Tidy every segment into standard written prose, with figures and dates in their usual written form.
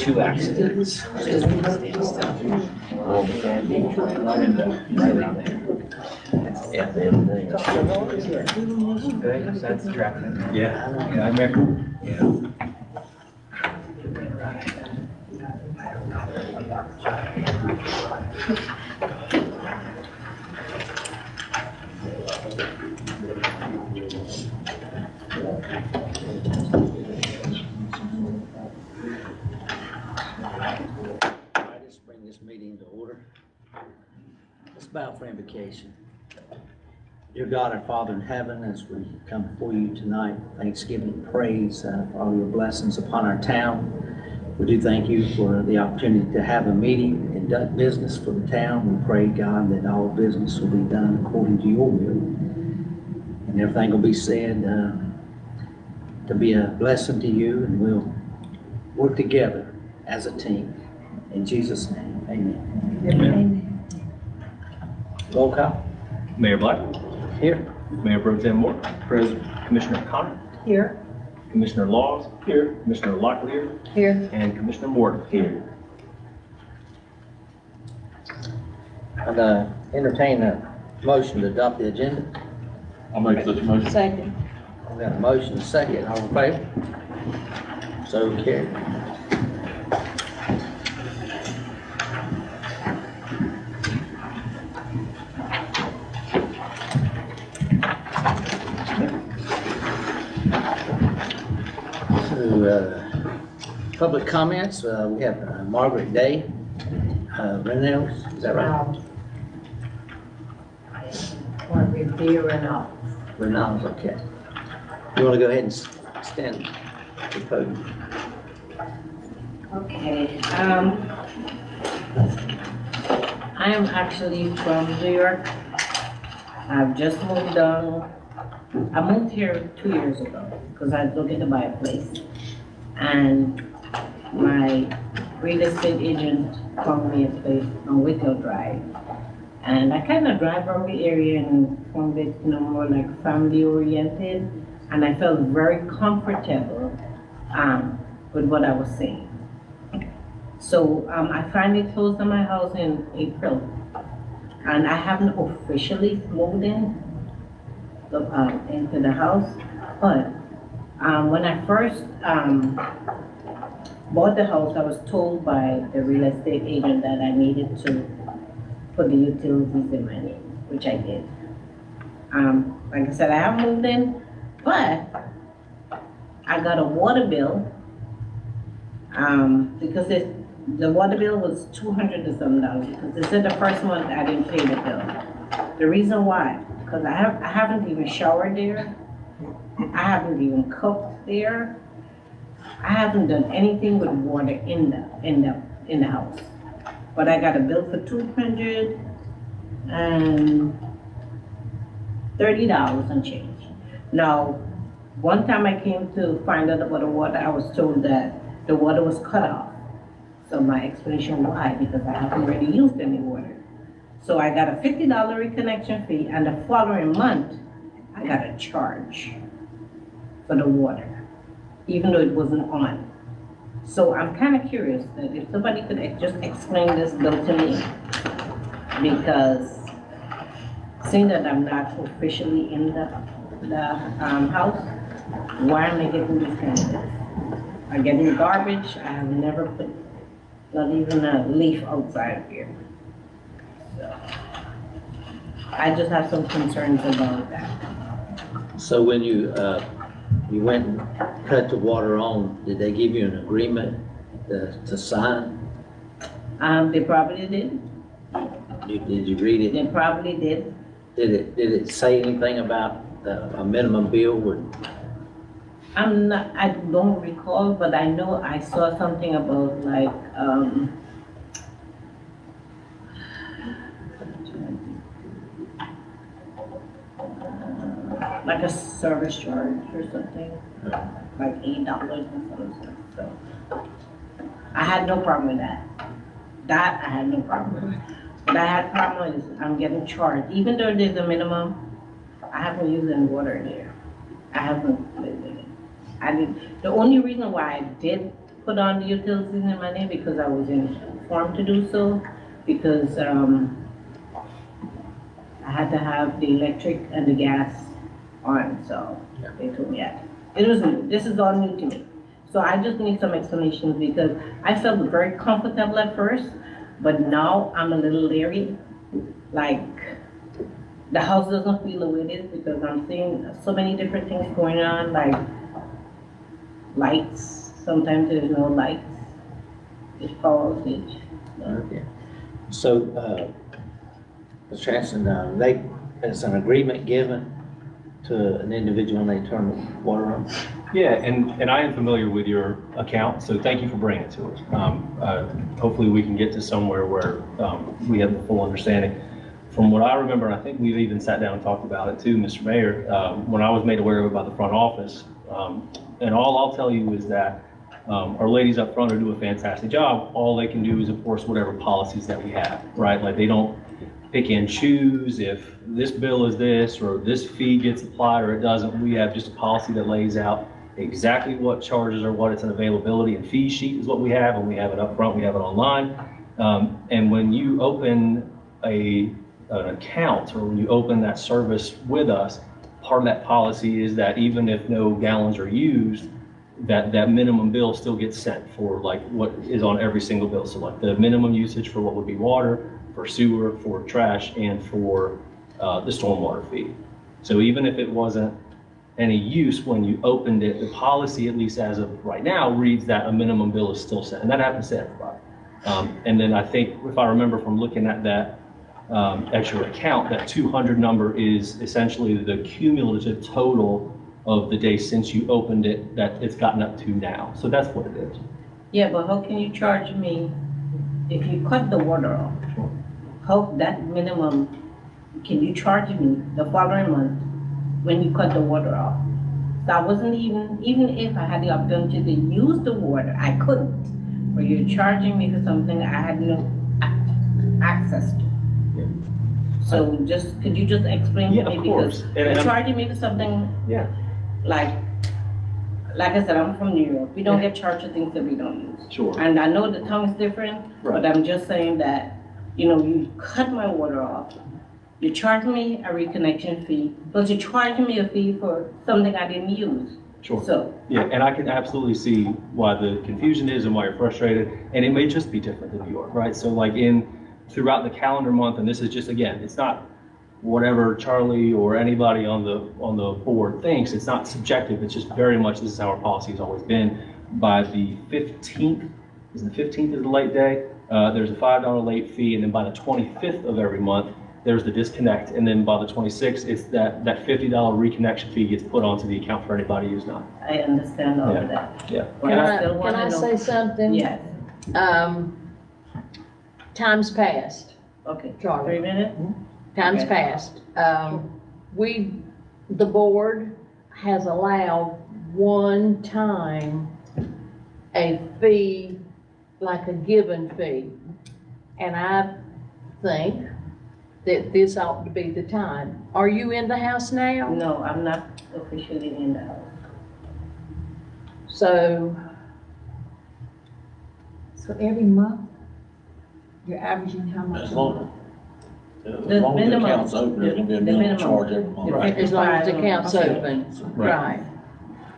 2 accidents. Just stand still. Well, the candy, around there. Yeah, the other day. Good, so that's traffic. Yeah, I remember. Yeah. I just bring this meeting to order. Let's bow for invocation. Dear God, our Father in heaven, as we come before you tonight, thanksgiving and praise for all your blessings upon our town. We do thank you for the opportunity to have a meeting and conduct business for the town. We pray, God, that all business will be done according to your will. And everything will be said to be a blessing to you, and we'll work together as a team. In Jesus' name, amen. Amen. Roll call. Mayor Black, Here. Mayor Pro Tem Moore, President Commissioner Connor, Here. Commissioner Laws here, Commissioner Locklear, Here. and Commissioner Morton here. And entertain a motion to adopt the agenda. I'll make such a motion. Second. I've got a motion, second, all in favor? So carried. Public comments, we have Margaret Day, Ranlo, is that right? Want to be here or not? Ranlo, okay. You want to go ahead and stand at the podium? Okay, I am actually from New York. I've just moved on. I moved here 2 years ago because I was looking to buy a place. And my real estate agent found me a place on Whittle Drive. And I kind of drive around the area and found it, more like family oriented. And I felt very comfortable with what I was seeing. So I finally closed on my house in April, and I haven't officially moved into the house. But when I first bought the house, I was told by the real estate agent that I needed to put the utilities in my name, which I did. Like I said, I haven't moved in, but I got a water bill because the water bill was $200 and something because they said the first month I didn't pay the bill. The reason why, because I haven't even showered there, I haven't even cooked there, I haven't done anything with water in the house. But I got a bill for $230 and change. Now, one time I came to find out about the water, I was told that the water was cut off. So my explanation why, because I haven't really used any water. So I got a $50 reconnection fee, and the following month, I got a charge for the water, even though it wasn't on. So I'm kind of curious that if somebody could just explain this bill to me, because seeing that I'm not officially in the house, why am I getting these kind of bills? I'm getting garbage. I have never put not even a leaf outside here. So I just have some concerns about that. So when you went and cut the water on, did they give you an agreement to sign? They probably did. Did you read it? They probably did. Did it say anything about a minimum bill? I don't recall, but I know I saw something about like, like a service charge or something, like $8 or something. So I had no problem with that. That I had no problem with. But I had problem is I'm getting charged, even though there's a minimum. I haven't used any water there. I haven't lived in it. The only reason why I did put on the utilities in my name because I was informed to do so, because, I had to have the electric and the gas on, so they told me that. It was new, this is all new to me. So I just need some explanations because I felt very comfortable at first, but now I'm a little leery. Like, the house doesn't feel the way it is because I'm seeing so many different things going on, like lights, sometimes there's no lights, it's power outage. So, Mr. Hanson, there's an agreement given to an individual when they turn the water on? Yeah, and I am familiar with your account, so thank you for bringing it to us. Hopefully we can get to somewhere where we have the full understanding. From what I remember, I think we've even sat down and talked about it too, Mr. Mayor, when I was made aware of it by the front office. And all I'll tell you is that our ladies up front are doing a fantastic job. All they can do is enforce whatever policies that we have, right? Like they don't pick and choose if this bill is this or this fee gets applied or it doesn't. We have just a policy that lays out exactly what charges are what. It's an availability and fee sheet is what we have, and we have it up front, we have it online. And when you open an account or when you open that service with us, part of that policy is that even if no gallons are used, that minimum bill still gets sent for like what is on every single bill. So like the minimum usage for what would be water, for sewer, for trash, and for the stormwater fee. So even if it wasn't any use when you opened it, the policy, at least as of right now, reads that a minimum bill is still sent, and that happens to everybody. And then I think, if I remember from looking at that at your account, that 200 number is essentially the cumulative total of the day since you opened it that it's gotten up to now. So that's what it is. Yeah, but how can you charge me if you cut the water off? Sure. How that minimum, can you charge me the following month when you cut the water off? So I wasn't even if I had the opportunity to use the water, I couldn't. But you're charging me for something I had no access to. Yeah. So could you just explain Yeah, to me? of course. Because And you're I'm- charging me for something Yeah. like I said, I'm from New York. We don't get charged for things that we don't use. Sure. And I know the town is different, Right. but I'm just saying that, you cut my water off. You charge me a reconnection fee, but you're charging me a fee for something I didn't use. Sure. So, Yeah, and I can absolutely see why the confusion is and why you're frustrated, and it may just be different than New York, right? So like throughout the calendar month, and this is just, again, it's not whatever Charlie or anybody on the board thinks, it's not subjective, it's just very much, this is how our policy has always been. By the 15th, is the 15th is the late day, there's a $5 late fee, and then by the 25th of every month, there's the disconnect, and then by the 26th, it's that $50 reconnection fee gets put onto the account for anybody who's not. I understand all of that. Yeah. But still Can wanna I know- say something? Yes, Time's passed, okay. Charlie. 3 minutes? Time's Okay. passed. The board has allowed one time a fee, like a given fee. And I think that this ought to be the time. Are you in the house now? No, I'm not officially in the house. So, So every month, you're averaging how much? As long The as the minimum- account's open, it'll be a the minimum minimum. charge every month. Right. as long as the account's Okay. open, right.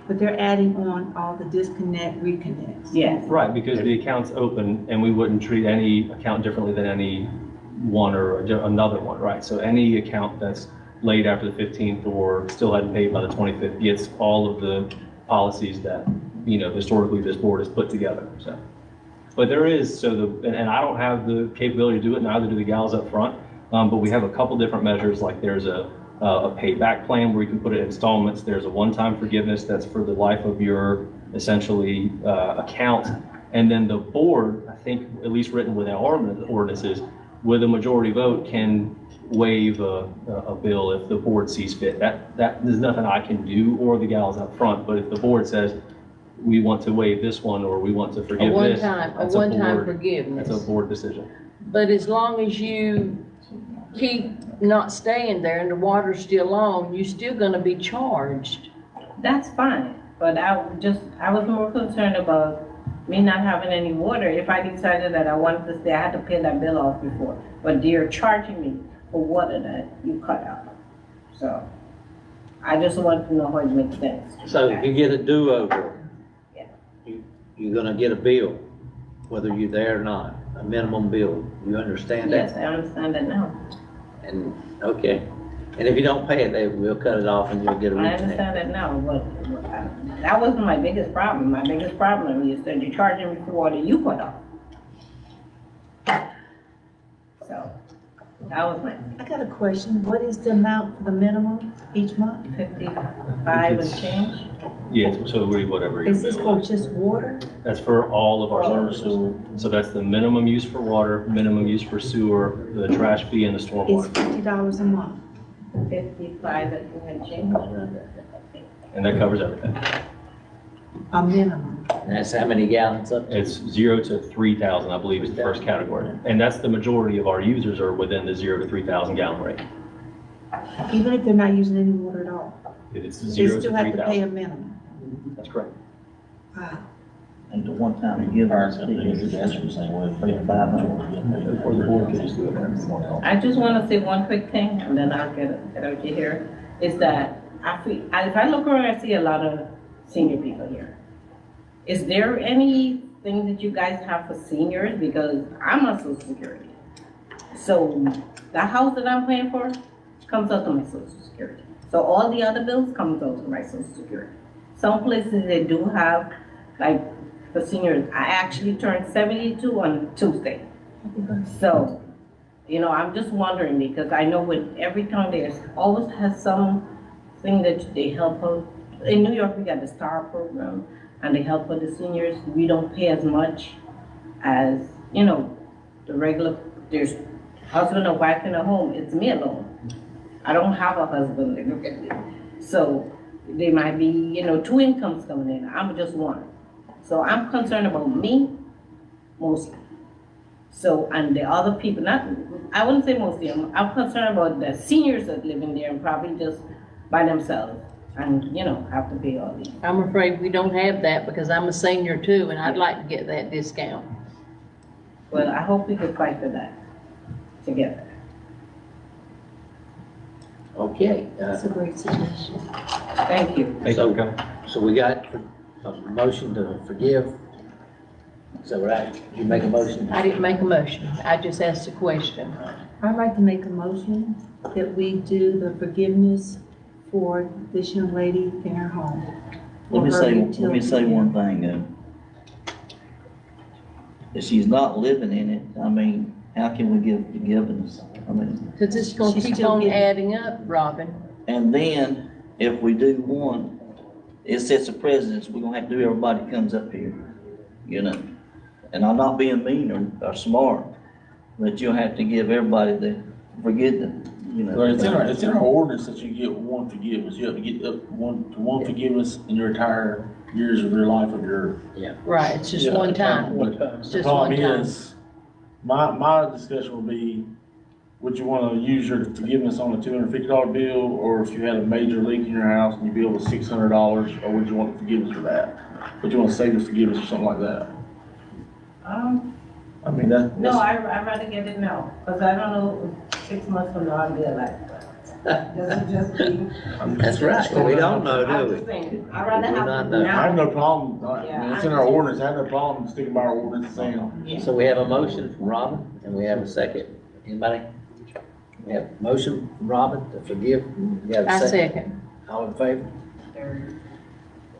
But they're adding on all the disconnect, reconnects. Yes. Right, because the account's open and we wouldn't treat any account differently than any one or another one, right? So any account that's late after the 15th or still hadn't paid by the 25th gets all of the policies that, historically this board has put together, so. But there is, and I don't have the capability to do it, neither do the gals up front, but we have a couple different measures, like there's a payback plan where you can put it in installments. There's a one-time forgiveness that's for the life of your, essentially, account. And then the board, I think, at least written within our ordinances, with a majority vote, can waive a bill if the board sees fit. There's nothing I can do or the gals up front, but if the board says, we want to waive this one or we want to A forgive this, one-time that's a board forgiveness. decision. But as long as you keep not staying there and the water's still on, you're still gonna be charged. That's fine, but I was more concerned about me not having any water, if I decided that I wanted to stay, I had to pay that bill off before. But they're charging me for water that you cut out. So I just want to know how it makes sense. So if you get a do-over, Yeah. you're gonna get a bill, whether you're there or not, a minimum bill. You understand that? Yes, I understand that now. And, okay. And if you don't pay it, they will cut it off and you'll get a I reconnect. understand that now, but that wasn't my biggest problem. My biggest problem is that you're charging me for water you cut off. So, that was my I got a question. What is the amount for the minimum each month? 55 and change. Yeah, so we, whatever. your Is this bill for is. just water? That's for all of our services. So that's the minimum use for water, minimum use for sewer, the trash fee and the It's stormwater. $50 a month. 55 and change. And that covers everything. A minimum. And that's how many gallons up to? It's 0 to 3,000, I believe is the first category. And that's the majority of our users are within the 0 to 3,000 gallon rate. Even if they're not using any water at all. It's They 0 to still have to pay a 3,000. minimum. That's correct. Wow. And the one time you give us, that's the same way, Or the board could just do it every morning. I just want to say one quick thing, and then I'll get out you here, is that if I look around, I see a lot of senior people here. Is there anything that you guys have for seniors? Because I'm on Social Security. So the house that I'm paying for comes out of my Social Security. So all the other bills comes out of my Social Security. Some places they do have, like for seniors, I actually turned 72 on Tuesday. So, I'm just wondering because I know with every town there's always has something that they help out. In New York, we got the STAR program and they help with the seniors. We don't pay as much as, the regular, there's husband or wife in a home, it's me alone. I don't have a husband, look at me. So there might be, 2 incomes coming in, I'm just one. So I'm concerned about me mostly. So, and the other people, I wouldn't say mostly, I'm concerned about the seniors that live in there and probably just by themselves and, have to pay all these. I'm afraid we don't have that because I'm a senior too and I'd like to get that discount. Well, I hope we can fight for that together. Okay, That's a great suggestion. Thank you. Thank you for coming. so we got a motion to forgive. Is that right? Did you make a motion? I didn't make a motion. I just asked a question. I'd like to make a motion that we do the forgiveness for this young lady in her home. Let me For her say utility one bill. thing, if she's not living in it, I mean, how can we give forgiveness? I mean, Cause it's gonna She's keep still on getting- adding up, Robin. and then if we do one, it sets a precedence, we're gonna have to do everybody comes up here, And I'm not being mean or smart, but you'll have to give everybody the forgiveness, Well, it's in our ordinance that you get one forgiveness. You have to get up one forgiveness in your entire years of your life of your. Right, it's just Yeah, one time. But It's the just problem one time. is, my discussion would be, would you wanna use your forgiveness on a $250 bill, or if you had a major leak in your house and your bill was $600, or would you want forgiveness for that? Would you wanna save the forgiveness or something like that? I mean, No, I'd rather get it now, because I don't know, 6 months from now, I'll be alive. Does it just be? That's right. We don't know, I'm do just we? saying, I'd rather We do have not it know. now. I have no problem, I mean, Yeah, it's in our ordinance, I have no problem sticking by our ordinance saying, So we have a motion from Robin and we have a second. Anybody? We have a motion from Robin to forgive. We have a I second. All in favor?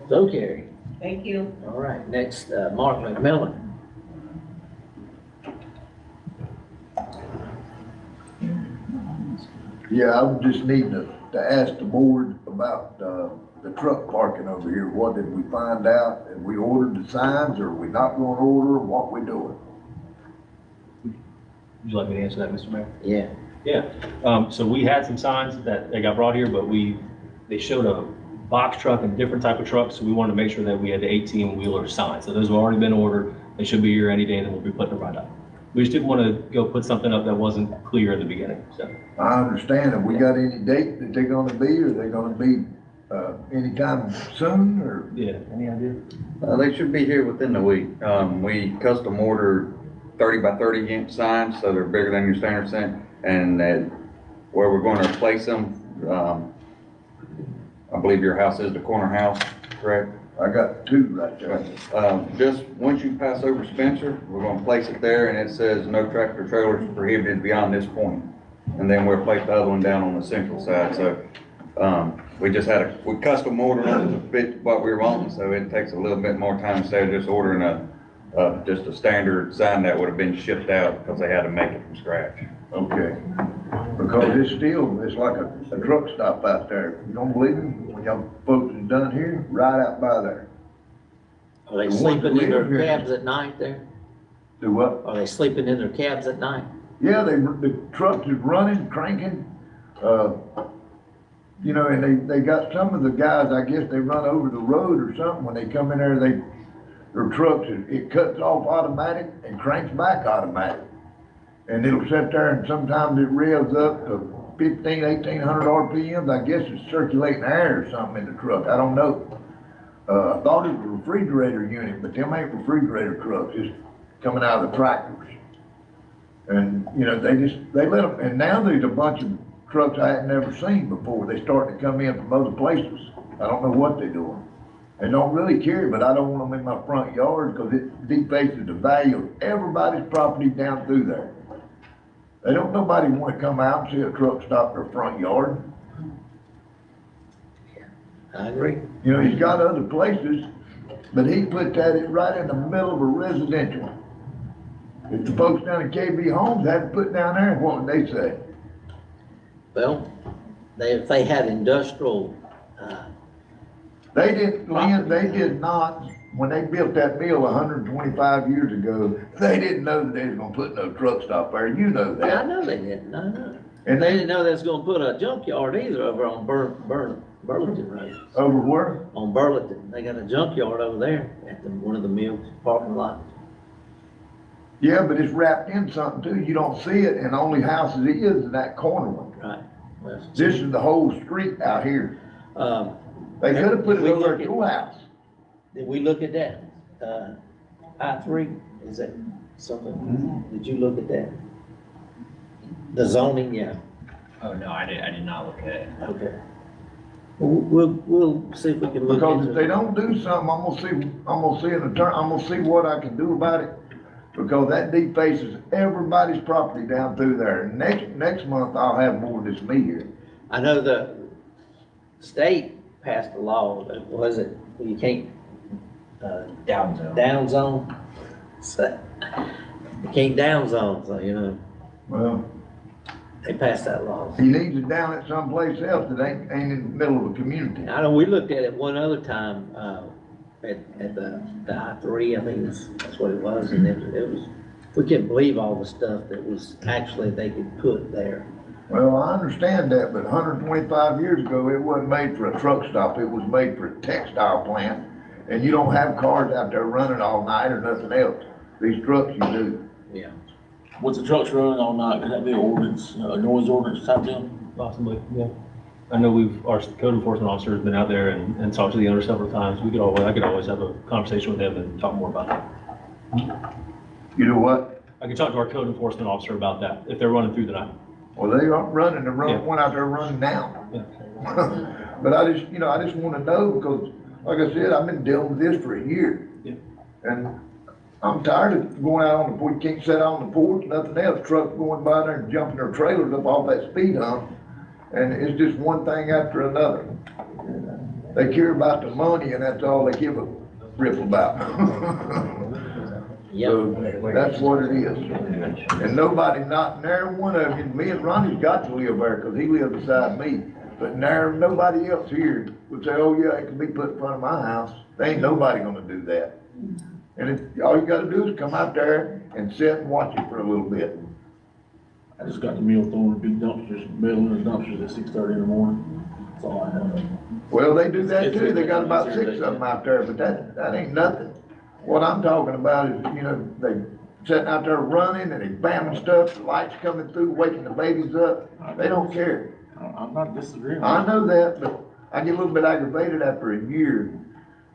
So carried. Thank you. All right, next, Mark McMillan. Yeah, I was just needing to ask the board about, the truck parking over here. What did we find out? Have we ordered the signs, or are we not gonna order, what we doing? Would you like me to answer that, Mr. Mayor? Yeah. Yeah, so we had some signs that got brought here, but they showed a box truck and different type of trucks, so we wanted to make sure that we had the 18-wheeler signs. So those have already been ordered, they should be here any day, and we'll be putting them right up. We just didn't want to go put something up that wasn't clear in the beginning, so. I understand. Have we got any date that they're gonna be, or they gonna be anytime soon, or? Yeah, any idea? They should be here within the week. We custom ordered 30 by 30 inch signs, so they're bigger than your standard sign. And where we're going to place them, I believe your house is the corner house, correct? I got two right there. Just once you pass over Spencer, we're gonna place it there, and it says no tractor trailers prohibited beyond this point. And then we'll place the other one down on the central side, so, we just we custom ordered them to fit what we were wanting, so it takes a little bit more time instead of just ordering just a standard sign that would have been shipped out, because they had to make it from scratch. Okay. Because it's like a truck stop out there. You don't believe me? When y'all folks is done here, right out by there. Are they The ones sleeping that in their live here. cabs at night there? Do what? Are they sleeping in their cabs at night? Yeah, the trucks is running, cranking, you know, and they got some of the guys, I guess they run over the road or something. When they come in there, their trucks, it cuts off automatic and cranks back automatic. And it'll sit there, and sometimes it revs up to 1,500, 1,800 RPMs. I guess it's circulating air or something in the truck. I don't know. I thought it was a refrigerator unit, but them ain't refrigerator trucks. It's coming out of the tractors. And, you know, they let them, and now there's a bunch of trucks I had never seen before. They starting to come in from other places. I don't know what they're doing. They don't really care, but I don't want them in my front yard because it defaces the value of everybody's property down through there. They don't, nobody want to come out and see a truck stop their front yard. I agree. You know, he's got other places, but he put that right in the middle of a residential. If the folks down at KB Homes had to put down there, what would they say? Well, if they had industrial, They didn't, Lynn, they did not, when they built that mill 125 years ago, they didn't know that they was gonna put no truck stop there, you know I that. know they didn't, I know. And They they, didn't know they was gonna put a junkyard either over on Burlington Road. over where? On Burlington, they got a junkyard over there at one of the mill parking lots. Yeah, but it's wrapped in something too, you don't see it, and the only houses it is in that corner one. Right. Well, This is the whole street out here. They could have put it We over look at at- your house. Did we look at that? I-3, is that something, did you look at that? The zoning, yeah, Oh, no, I did not look at it. okay. We'll see if we can look Because into if they it. don't do something, I'm gonna see an attorney, I'm gonna see what I can do about it. Because that defaces everybody's property down through there. Next month, I'll have more than just me here. I know the state passed a law, that was it, you can't, Down zone. down zone? So, you can't down zone, so, you know, Well, they passed that law. he needs it down at someplace else that ain't in the middle of a community. I know, we looked at it one other time, at the I-3, I think that's what it was, and it was, we couldn't believe all the stuff that was actually they could put there. Well, I understand that, but 125 years ago, it wasn't made for a truck stop, it was made for a textile plant. And you don't have cars out there running all night or nothing else. These trucks you do. Yeah. Was the trucks running all night? Could that be an ordinance, a noise ordinance type deal? Possibly, yeah. I know our code enforcement officer has been out there and talked to the owner several times. I could always have a conversation with them and talk more about that. You know what? I could talk to our code enforcement officer about that, if they're running through the night. Well, they aren't running, the Yeah. one out there running now. Yeah. But I just wanna know because, like I said, I've been dealing with this for a year. Yeah. And I'm tired of going out on the porch, you can't sit out on the porch, nothing else, trucks going by there and jumping their trailers up off that speed hump. And it's just one thing after another. They care about the money and that's all they give a rip about. Yep. So that's what it is. And nobody, not nary one of you, me and Ronnie's got to live there because he lives beside me. But nobody else here would say, oh yeah, it can be put in front of my house. There ain't nobody gonna do that. And all you gotta do is come out there and sit and watch it for a little bit. I just got the meal thrown in big dumpsters, metal in the dumpsters at 6:30 in the morning. That's all I have. Well, they do that too. They got about 6 of them out there, but that ain't nothing. What I'm talking about is, they sitting out there running and they bamming stuff, the lights coming through, waking the babies up. They don't care. I'm not disagreeing. I know that, but I get a little bit aggravated after a year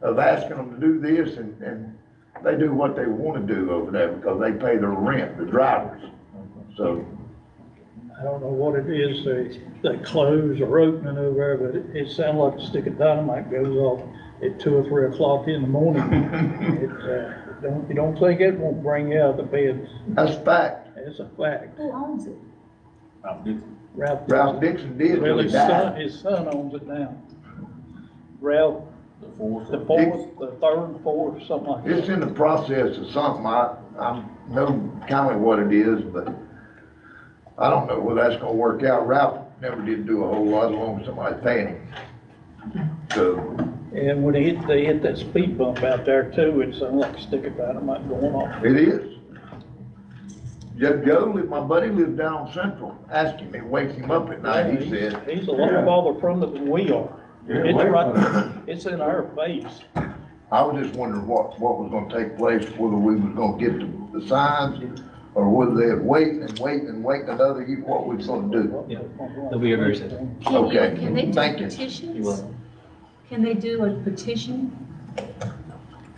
of asking them to do this, and they do what they wanna do over there because they pay their rent, the drivers. So, I don't know what it is, they close or opening over there, but it sounds like a stick of dynamite goes off at 2 or 3 o'clock in the morning. You don't think it won't bring you out of the bed? that's fact. It's a fact. Who owns it? Ralph Ralph Dixon did Well, till he died. his son owns it now. Ralph, the fourth, the third, fourth, something like It's that. in the process of something, I know kinda what it is, but I don't know whether that's gonna work out. Ralph never did do a whole lot as long as somebody paying him. So, And when they hit that speed bump out there too, it sounded like a stick of dynamite going off. it is. My buddy lives down on Central, ask him, it wakes him up at night, he said. He's a lot farther from it than we are. It's right, it's in our face. I was just wondering what was gonna take place, whether we was gonna get the signs, or whether they'd wait another year, what we was gonna do. Yeah, they'll be here very soon. Okay, Can they do thank you. petitions? Can they do a petition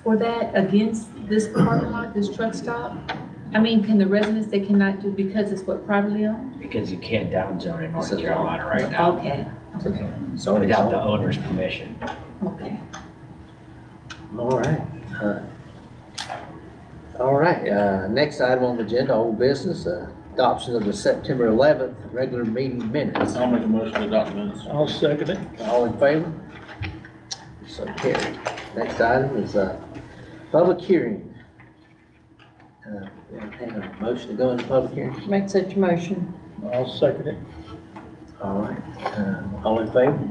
for that against this parking lot, this truck stop? I mean, can the residents, they cannot do because it's what, privately owned? Because you can't downzone in North Carolina right now. Okay, So without the owner's permission. okay. All right. All right, next item on the agenda, old business, adoption of the September 11th regular meeting minutes. I'll make a motion to adopt the minutes. I'll second it. All in favor? So carried. Next item is, public hearing. Entertain a motion to go into public hearing. Make such a motion. I'll second it. All right, all in favor?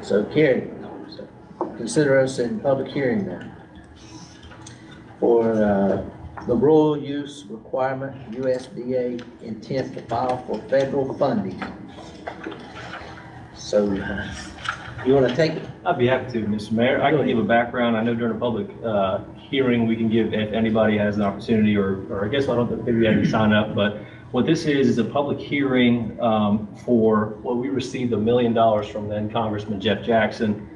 So carried. So consider us in public hearing now. For, the rural use requirement, USDA intent to file for federal funding. So, you wanna take it? I'd be happy to, Mr. Mayor. I can give a background. I know during a public hearing, we can give, if anybody has an opportunity, or I guess I don't think maybe I can sign up, but what this is a public hearing for what we received $1 million from then Congressman Jeff Jackson.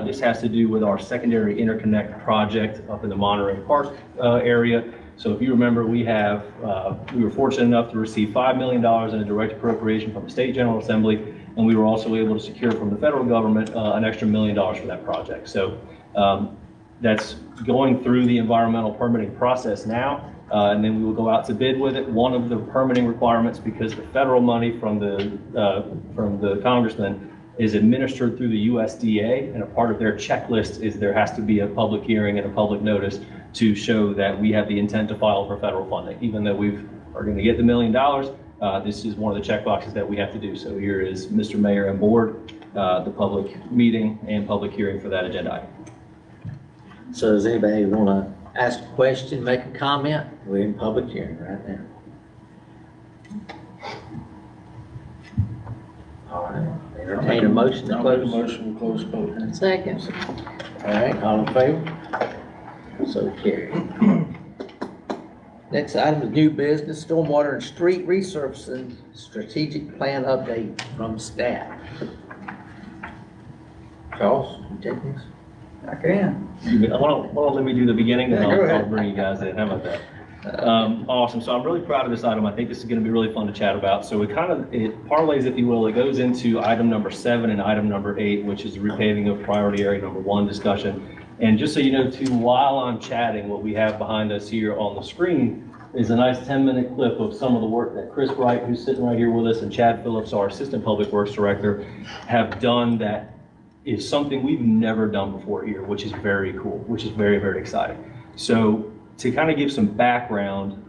This has to do with our secondary interconnect project up in the Monterey Park area. So if you remember, we were fortunate enough to receive $5 million in a direct appropriation from the State General Assembly, and we were also able to secure from the federal government an extra $1 million for that project. So that's going through the environmental permitting process now, and then we will go out to bid with it. One of the permitting requirements, because the federal money from the congressman is administered through the USDA, and a part of their checklist is there has to be a public hearing and a public notice to show that we have the intent to file for federal funding. Even though we are going to get the $1 million, this is one of the check boxes that we have to do. So here is, Mr. Mayor and Board, the public meeting and public hearing for that agenda item. So does anybody wanna ask a question, make a comment? We're in public hearing right now. All right, entertain a motion to I'll make a close. motion to close public hearing. Second. All right, all in favor? So carried. Next item is new business, stormwater and street resurfacing strategic plan update from staff. Charles, you take this? I can. Why don't let me do the beginning, then Yeah, go ahead. I'll bring you guys in. How about that? Awesome. So I'm really proud of this item. I think this is going to be really fun to chat about. So it parlays, if you will, it goes into item number 7 and item number 8, which is the repaving of priority area number 1 discussion. And just so you know too, while I'm chatting, what we have behind us here on the screen is a nice 10-minute clip of some of the work that Chris Wright, who's sitting right here with us, and Chad Phillips, our Assistant Public Works Director, have done that is something we've never done before here, which is very cool, which is very, very exciting. So to kind of give some background,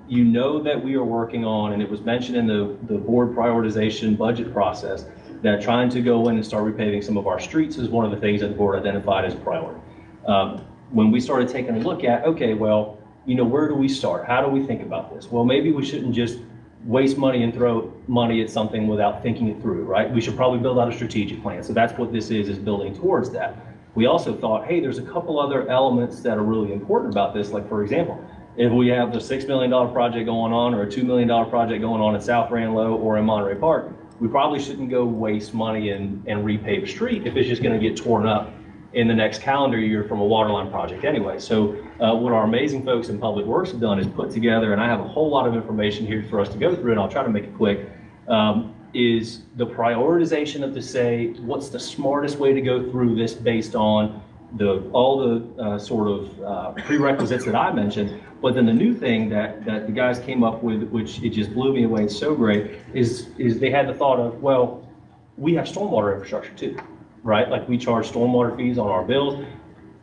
you know that we are working on, and it was mentioned in the board prioritization budget process, that trying to go in and start repaving some of our streets is one of the things that the board identified as a priority. When we started taking a look at, okay, well, you know, where do we start? How do we think about this? Well, maybe we shouldn't just waste money and throw money at something without thinking it through, right? We should probably build out a strategic plan. So that's what this is building towards that. We also thought, hey, there's a couple other elements that are really important about this. Like, for example, if we have the $6 million project going on or a $2 million project going on in South Ranlo or in Monterey Park, we probably shouldn't go waste money and repave a street if it's just gonna get torn up in the next calendar year from a water line project anyway. So what our amazing folks in Public Works have done is put together, and I have a whole lot of information here for us to go through, and I'll try to make it quick, is the prioritization of to say, what's the smartest way to go through this based on all the sort of prerequisites that I mentioned. But then the new thing that the guys came up with, which it just blew me away, it's so great, is they had the thought of, well, we have stormwater infrastructure too, right? Like we charge stormwater fees on our bills.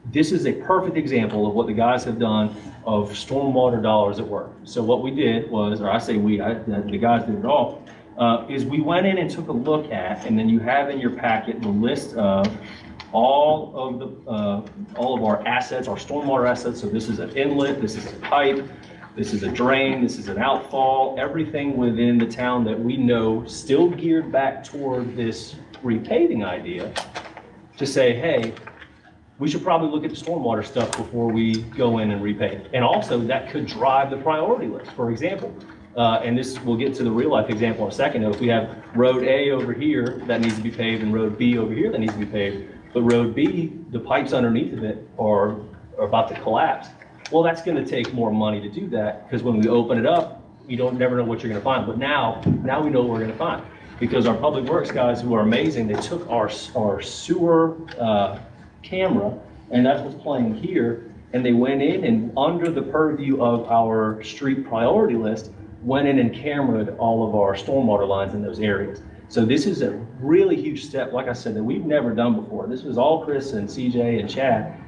This is a perfect example of what the guys have done of stormwater dollars at work. So what we did was, or I say we, the guys did it all, is we went in and took a look at, and then you have in your packet the list of all of our assets, our stormwater assets. So this is an inlet, this is a pipe, this is a drain, this is an outfall, everything within the town that we know still geared back toward this repaving idea, to say, hey, we should probably look at the stormwater stuff before we go in and repave. And also that could drive the priority list. For example, and this, we'll get to the real life example in a second. If we have road A over here that needs to be paved and road B over here that needs to be paved, but road B, the pipes underneath of it are about to collapse. Well, that's going to take more money to do that, because when we open it up, you never know what you're going to find. But now we know what we're going to find, because our public works guys, who are amazing, they took our sewer camera, and that's what's playing here, and they went in and under the purview of our street priority list, went in and cameraed all of our stormwater lines in those areas. So this is a really huge step, like I said, that we've never done before. This was all Chris and CJ and Chad.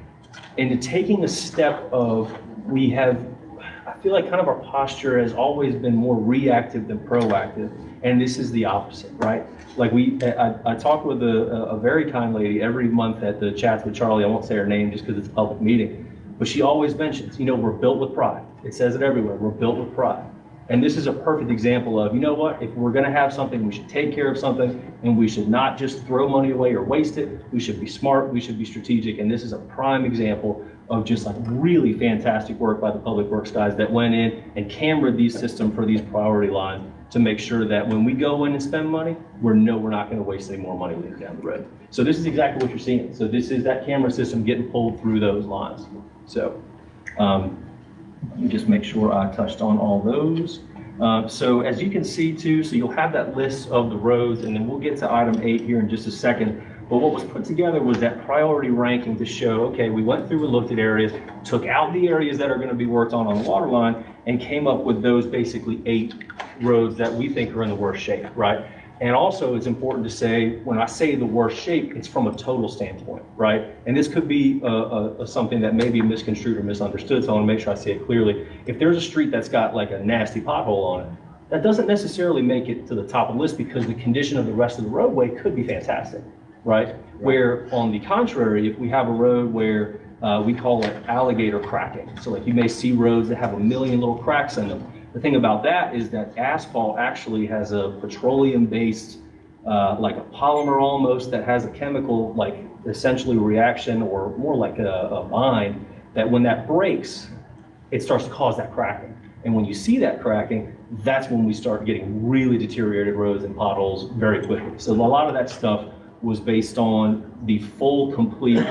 And taking a step of, I feel like kind of our posture has always been more reactive than proactive. And this is the opposite, right? Like I talk with a very kind lady every month at the Chats with Charlie. I won't say her name just because it's a public meeting, but she always mentions, we're built with pride. It says it everywhere, we're built with pride. And this is a perfect example of, you know what, if we're gonna have something, we should take care of something, and we should not just throw money away or waste it. We should be smart, we should be strategic, and this is a prime example of just like really fantastic work by the public works guys that went in and cameraed these systems for these priority lines to make sure that when we go in and spend money, we're not gonna waste any more money later down the road. So this is exactly what you're seeing. So this is that camera system getting pulled through those lines. So, let me just make sure I touched on all those. So as you can see too, so you'll have that list of the roads, and then we'll get to item 8 here in just a second. But what was put together was that priority ranking to show, okay, we went through and looked at areas, took out the areas that are going to be worked on the water line, and came up with those basically 8 roads that we think are in the worst shape, right? And also it's important to say, when I say the worst shape, it's from a total standpoint, right? And this could be something that may be misconstrued or misunderstood, so I want to make sure I say it clearly. If there's a street that's got like a nasty pothole on it, that doesn't necessarily make it to the top of the list, because the condition of the rest of the roadway could be fantastic, right? Where on the contrary, if we have a road where we call it alligator cracking, so like you may see roads that have a million little cracks in them. The thing about that is that asphalt actually has a petroleum-based, like a polymer almost, that has a chemical, like essentially reaction, or more like a bind, that when that breaks, it starts to cause that cracking. And when you see that cracking, that's when we start getting really deteriorated roads and potholes very quickly. So a lot of that stuff was based on the full, complete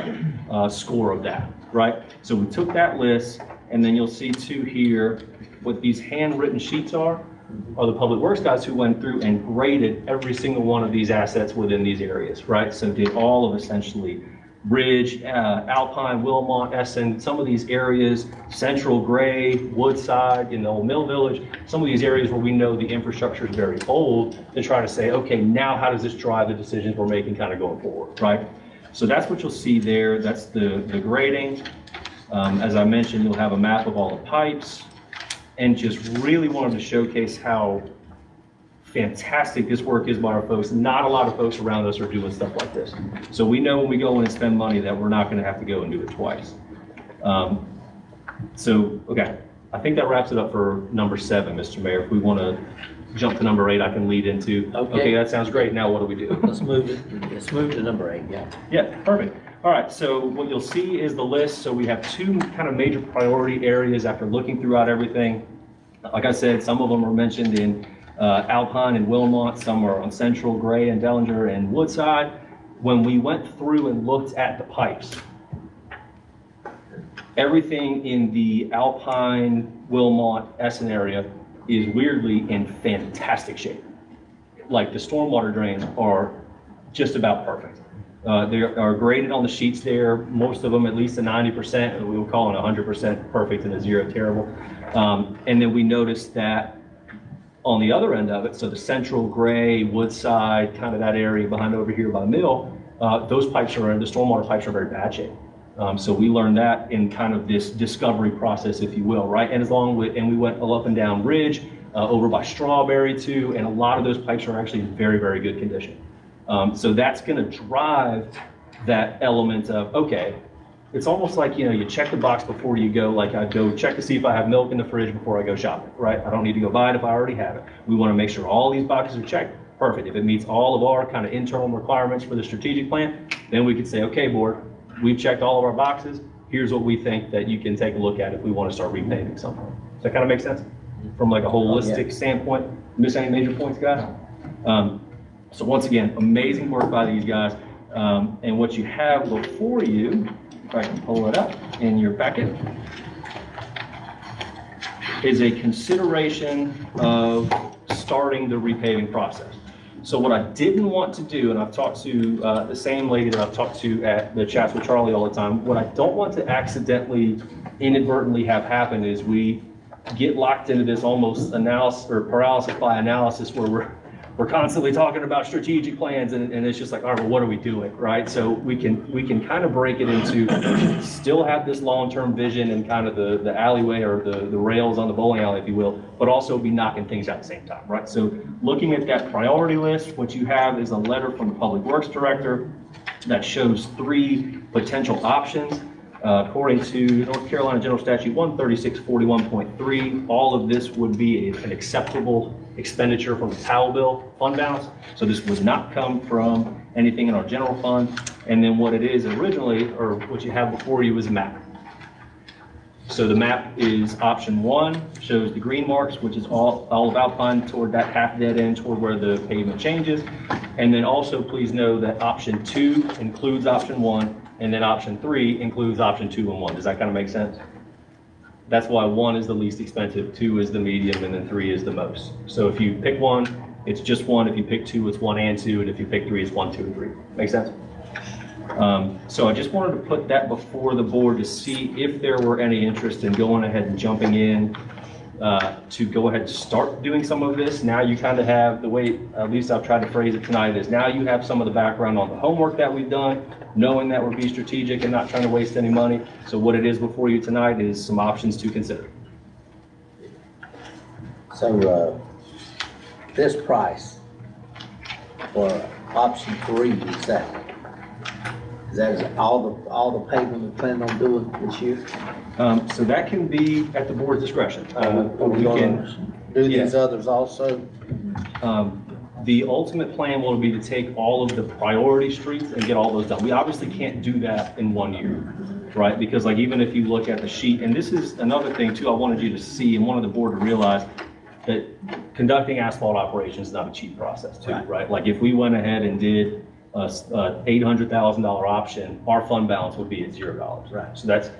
score of that, right? So we took that list, and then you'll see too here, what these handwritten sheets are the public works guys who went through and graded every single one of these assets within these areas, right? So did all of essentially Bridge, Alpine, Wilmot, Essen, some of these areas, Central, Gray, Woodside, in the old Mill Village, some of these areas where we know the infrastructure is very old, to try to say, okay, now how does this drive the decisions we're making kind of going forward, right? So that's what you'll see there. That's the grading. As I mentioned, you'll have a map of all the pipes, and just really wanted to showcase how fantastic this work is by our folks. Not a lot of folks around us are doing stuff like this. So we know when we go in and spend money that we're not going to have to go and do it twice. Okay, I think that wraps it up for number 7, Mr. Mayor. If we want to jump to number 8, I can lead into. Okay, that sounds great. Now what do we do? Let's move to number 8, yeah. Yeah, perfect. All right, so what you'll see is the list. So we have 2 kind of major priority areas after looking throughout everything. Like I said, some of them are mentioned in Alpine and Wilmot, some are on Central, Gray and Dellinger and Woodside. When we went through and looked at the pipes, everything in the Alpine, Wilmot, Essen area is weirdly in fantastic shape. Like the stormwater drains are just about perfect. They are graded on the sheets there, most of them at least a 90%, and we will call it 100% perfect and a 0 terrible. And then we noticed that on the other end of it, so the Central, Gray, Woodside, kind of that area behind over here by Mill, those pipes are, the stormwater pipes are very bad shape. So we learned that in kind of this discovery process, if you will, right? And and we went up and down Ridge, over by Strawberry too, and a lot of those pipes are actually in very, very good condition. So that's gonna drive that element of, okay, it's almost like, you check the box before you go, like I go check to see if I have milk in the fridge before I go shopping, right? I don't need to go buy it if I already have it. We wanna make sure all these boxes are checked, perfect. If it meets all of our kind of internal requirements for the strategic plan, then we could say, okay, board, we've checked all of our boxes. Here's what we think that you can take a look at if we want to start repaving something. Does that kind of make sense? From like a holistic standpoint? Miss any major points, guys? So once again, amazing work by these guys. And what you have before you, if I can pull it up in your packet, is a consideration of starting the repaving process. So what I didn't want to do, and I've talked to the same lady that I've talked to at the Chats with Charlie all the time, what I don't want to accidentally, inadvertently have happen is we get locked into this almost analysis or paralysis by analysis where we're constantly talking about strategic plans and it's just like, all right, well, what are we doing, right? So we can kind of break it into still have this long-term vision and kind of the alleyway or the rails on the bowling alley, if you will, but also be knocking things out at the same time, right? So looking at that priority list, what you have is a letter from the Public Works Director that shows 3 potential options. According to North Carolina General Statute 13641.3, all of this would be an acceptable expenditure from the towel bill fund balance. So this would not come from anything in our general fund. And then what it is originally, or what you have before you, is a map. So the map is option 1, shows the green marks, which is all of Alpine toward that half dead end toward where the pavement changes. And then also please know that option 2 includes option 1, and then option 3 includes option 2 and 1. Does that kind of make sense? That's why 1 is the least expensive, 2 is the medium, and then 3 is the most. So if you pick 1, it's just 1. If you pick 2, it's 1 and 2. And if you pick 3, it's 1, 2, and 3. Make sense? So I just wanted to put that before the board to see if there were any interest in going ahead and jumping in to go ahead and start doing some of this. Now you kind of have the way, at least I've tried to phrase it tonight, is now you have some of the background on the homework that we've done, knowing that we're being strategic and not trying to waste any money. So what it is before you tonight is some options to consider. So, this price for option 3, is that all the pavement we plan on doing this year? So that can be at the board's discretion. We can do these others also? The ultimate plan will be to take all of the priority streets and get all those done. We obviously can't do that in 1 year, right? Because like even if you look at the sheet, and this is another thing too I wanted you to see and wanted the board to realize that conducting asphalt operations is not a cheap process too, right? Like if we went ahead and did a $800,000 option, our fund balance would be at $0. Right. So that's,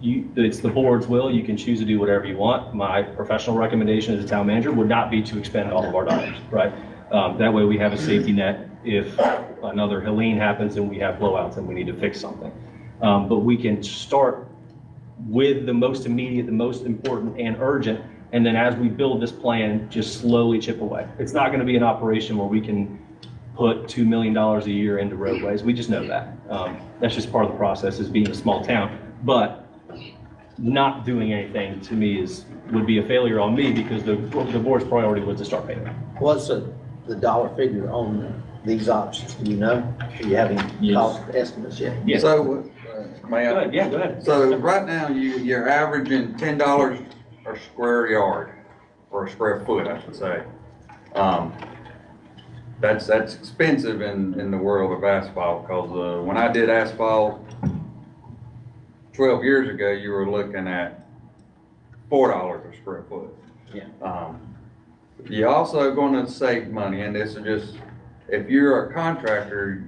it's the board's will. You can choose to do whatever you want. My professional recommendation as a town manager would not be to expend all of our dollars, right? That way we have a safety net if another Helene happens and we have blowouts and we need to fix something. But we can start with the most immediate, the most important and urgent, and then as we build this plan, just slowly chip away. It's not going to be an operation where we can put $2 million a year into roadways. We just know that. That's just part of the process as being a small town. But not doing anything to me would be a failure on me because the board's priority was to start paying. What's the dollar figure on these options? Do you know? Do you have any cost estimates yet? Yes. So, may I? Go ahead. Yeah, go ahead. So right now, you're averaging $10 a square yard, or a square foot, I should say. That's expensive in the world of asphalt, because when I did asphalt 12 years ago, you were looking at $4 a square foot. Yeah. You're also gonna save money, and this is just, if you're a contractor,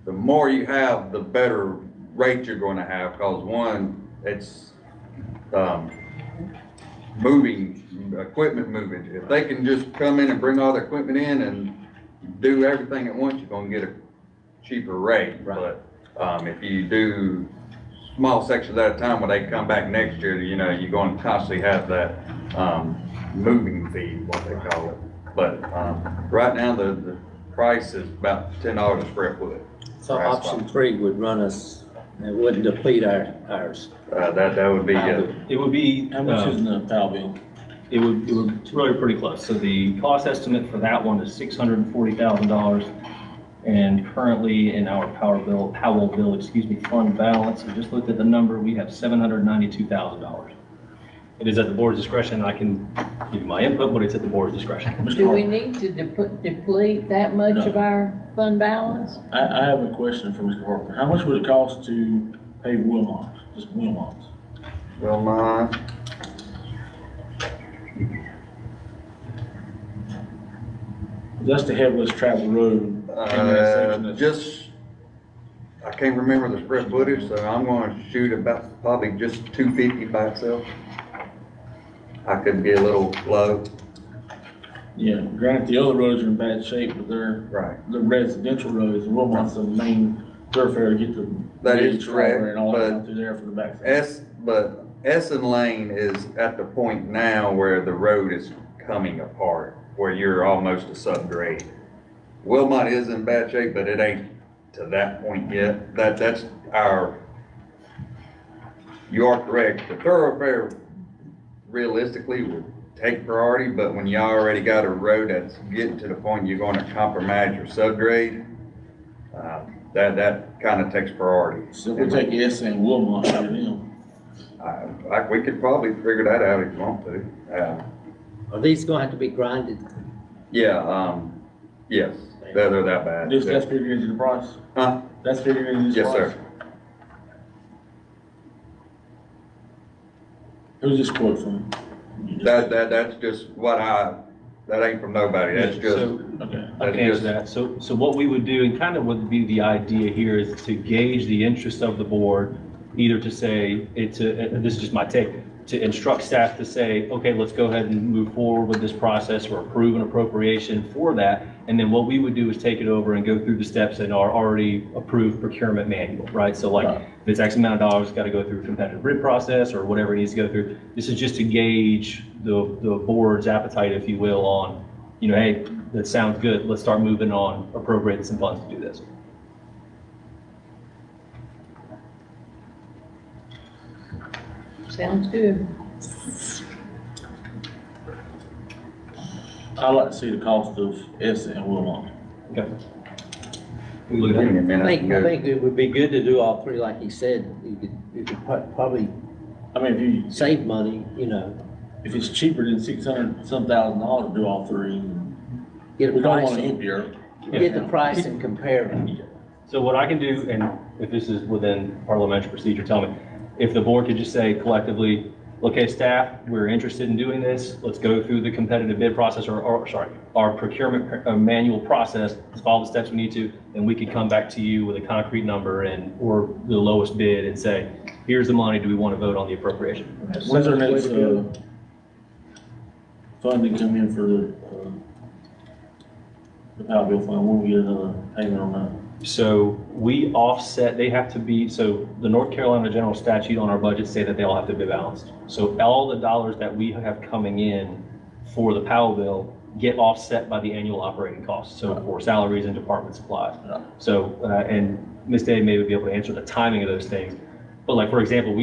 the more you have, the better rate you're gonna have, cause one, it's, equipment moving. If they can just come in and bring all their equipment in and do everything at once, you're gonna get a cheaper rate. Right. But, if you do small sections at a time, when they come back next year, you know, you're gonna constantly have that, moving fee, what they call it. But, right now, the price is about $10 a square foot. So for asphalt. option 3 would run us, it wouldn't deplete ours. That would be, It would be, How much is in the power bill? it would really pretty close. So the cost estimate for that one is $640,000. And currently in our Powell bill, fund balance, I just looked at the number, we have $792,000. It is at the board's discretion. I can give you my input, but it's at the board's discretion. Do we need to deplete that much of our fund balance? I have a question for Mr. Harper. How much would it cost to pay Wilmot, just Wilmot? well, That's the heaviest traveled road. in that section that's- I can't remember the square footage, so I'm gonna shoot about probably just 250 by itself. I could be a little low. Yeah, granted, the other roads are in bad shape, but they're Right. the residential roads, and Wilmot's the main thoroughfare to get the. That is bridge, strawberry, correct, and all that but down through there for the backside. But Essen Lane is at the point now where the road is coming apart, where you're almost a subgrade. Wilmot is in bad shape, but it ain't to that point yet. That's you are correct. The thoroughfare realistically would take priority, but when you already got a road that's getting to the point you're gonna compromise your subgrade, that kind of takes priority. So if we take S and Wilmot, for them. We could probably figure that out if you want to. Are these gonna have to be grinded? Yeah, yes, they're that bad. That's figured into the price? Huh? That's figured into this Yes, price? sir. Who's this quote from? That's just that ain't from nobody, that's just, So Okay. I can answer that. So what we would do, and kind of would be the idea here, is to gauge the interest of the board, either to say, this is just my take, to instruct staff to say, okay, let's go ahead and move forward with this process or approve an appropriation for that. And then what we would do is take it over and go through the steps in our already approved procurement manual, right? So like, if it's X amount of dollars, got to go through a competitive bid process or whatever it needs to go through. This is just to gauge the board's appetite, if you will, on, hey, that sounds good. Let's start moving on, appropriating some funds to do this. Sounds good. I'd like to see the cost of S and Wilmot. Okay. We look give at me a it. minute. I think it would be good to do all 3, like he said. You could probably I mean, if you, save money, if it's cheaper than $600-some thousand to do all three, get we a don't price, want to imp your. get the price and compare them. So what I can do, and if this is within parliamentary procedure, tell me, if the board could just say collectively, okay, staff, we're interested in doing this, let's go through the competitive bid process, our procurement manual process, let's follow the steps we need to, and we could come back to you with a concrete number or the lowest bid and say, here's the money, do we want to vote on the appropriation? When's our next, funding come in for the power bill fund? When we get another payment on that? So we offset, they have to be, so the North Carolina general statute on our budget say that they all have to be balanced. So all the dollars that we have coming in for the Powell bill get offset by the annual operating costs. So for salaries and department supplies. So, and Ms. Day may be able to answer the timing of those things. But like, for example,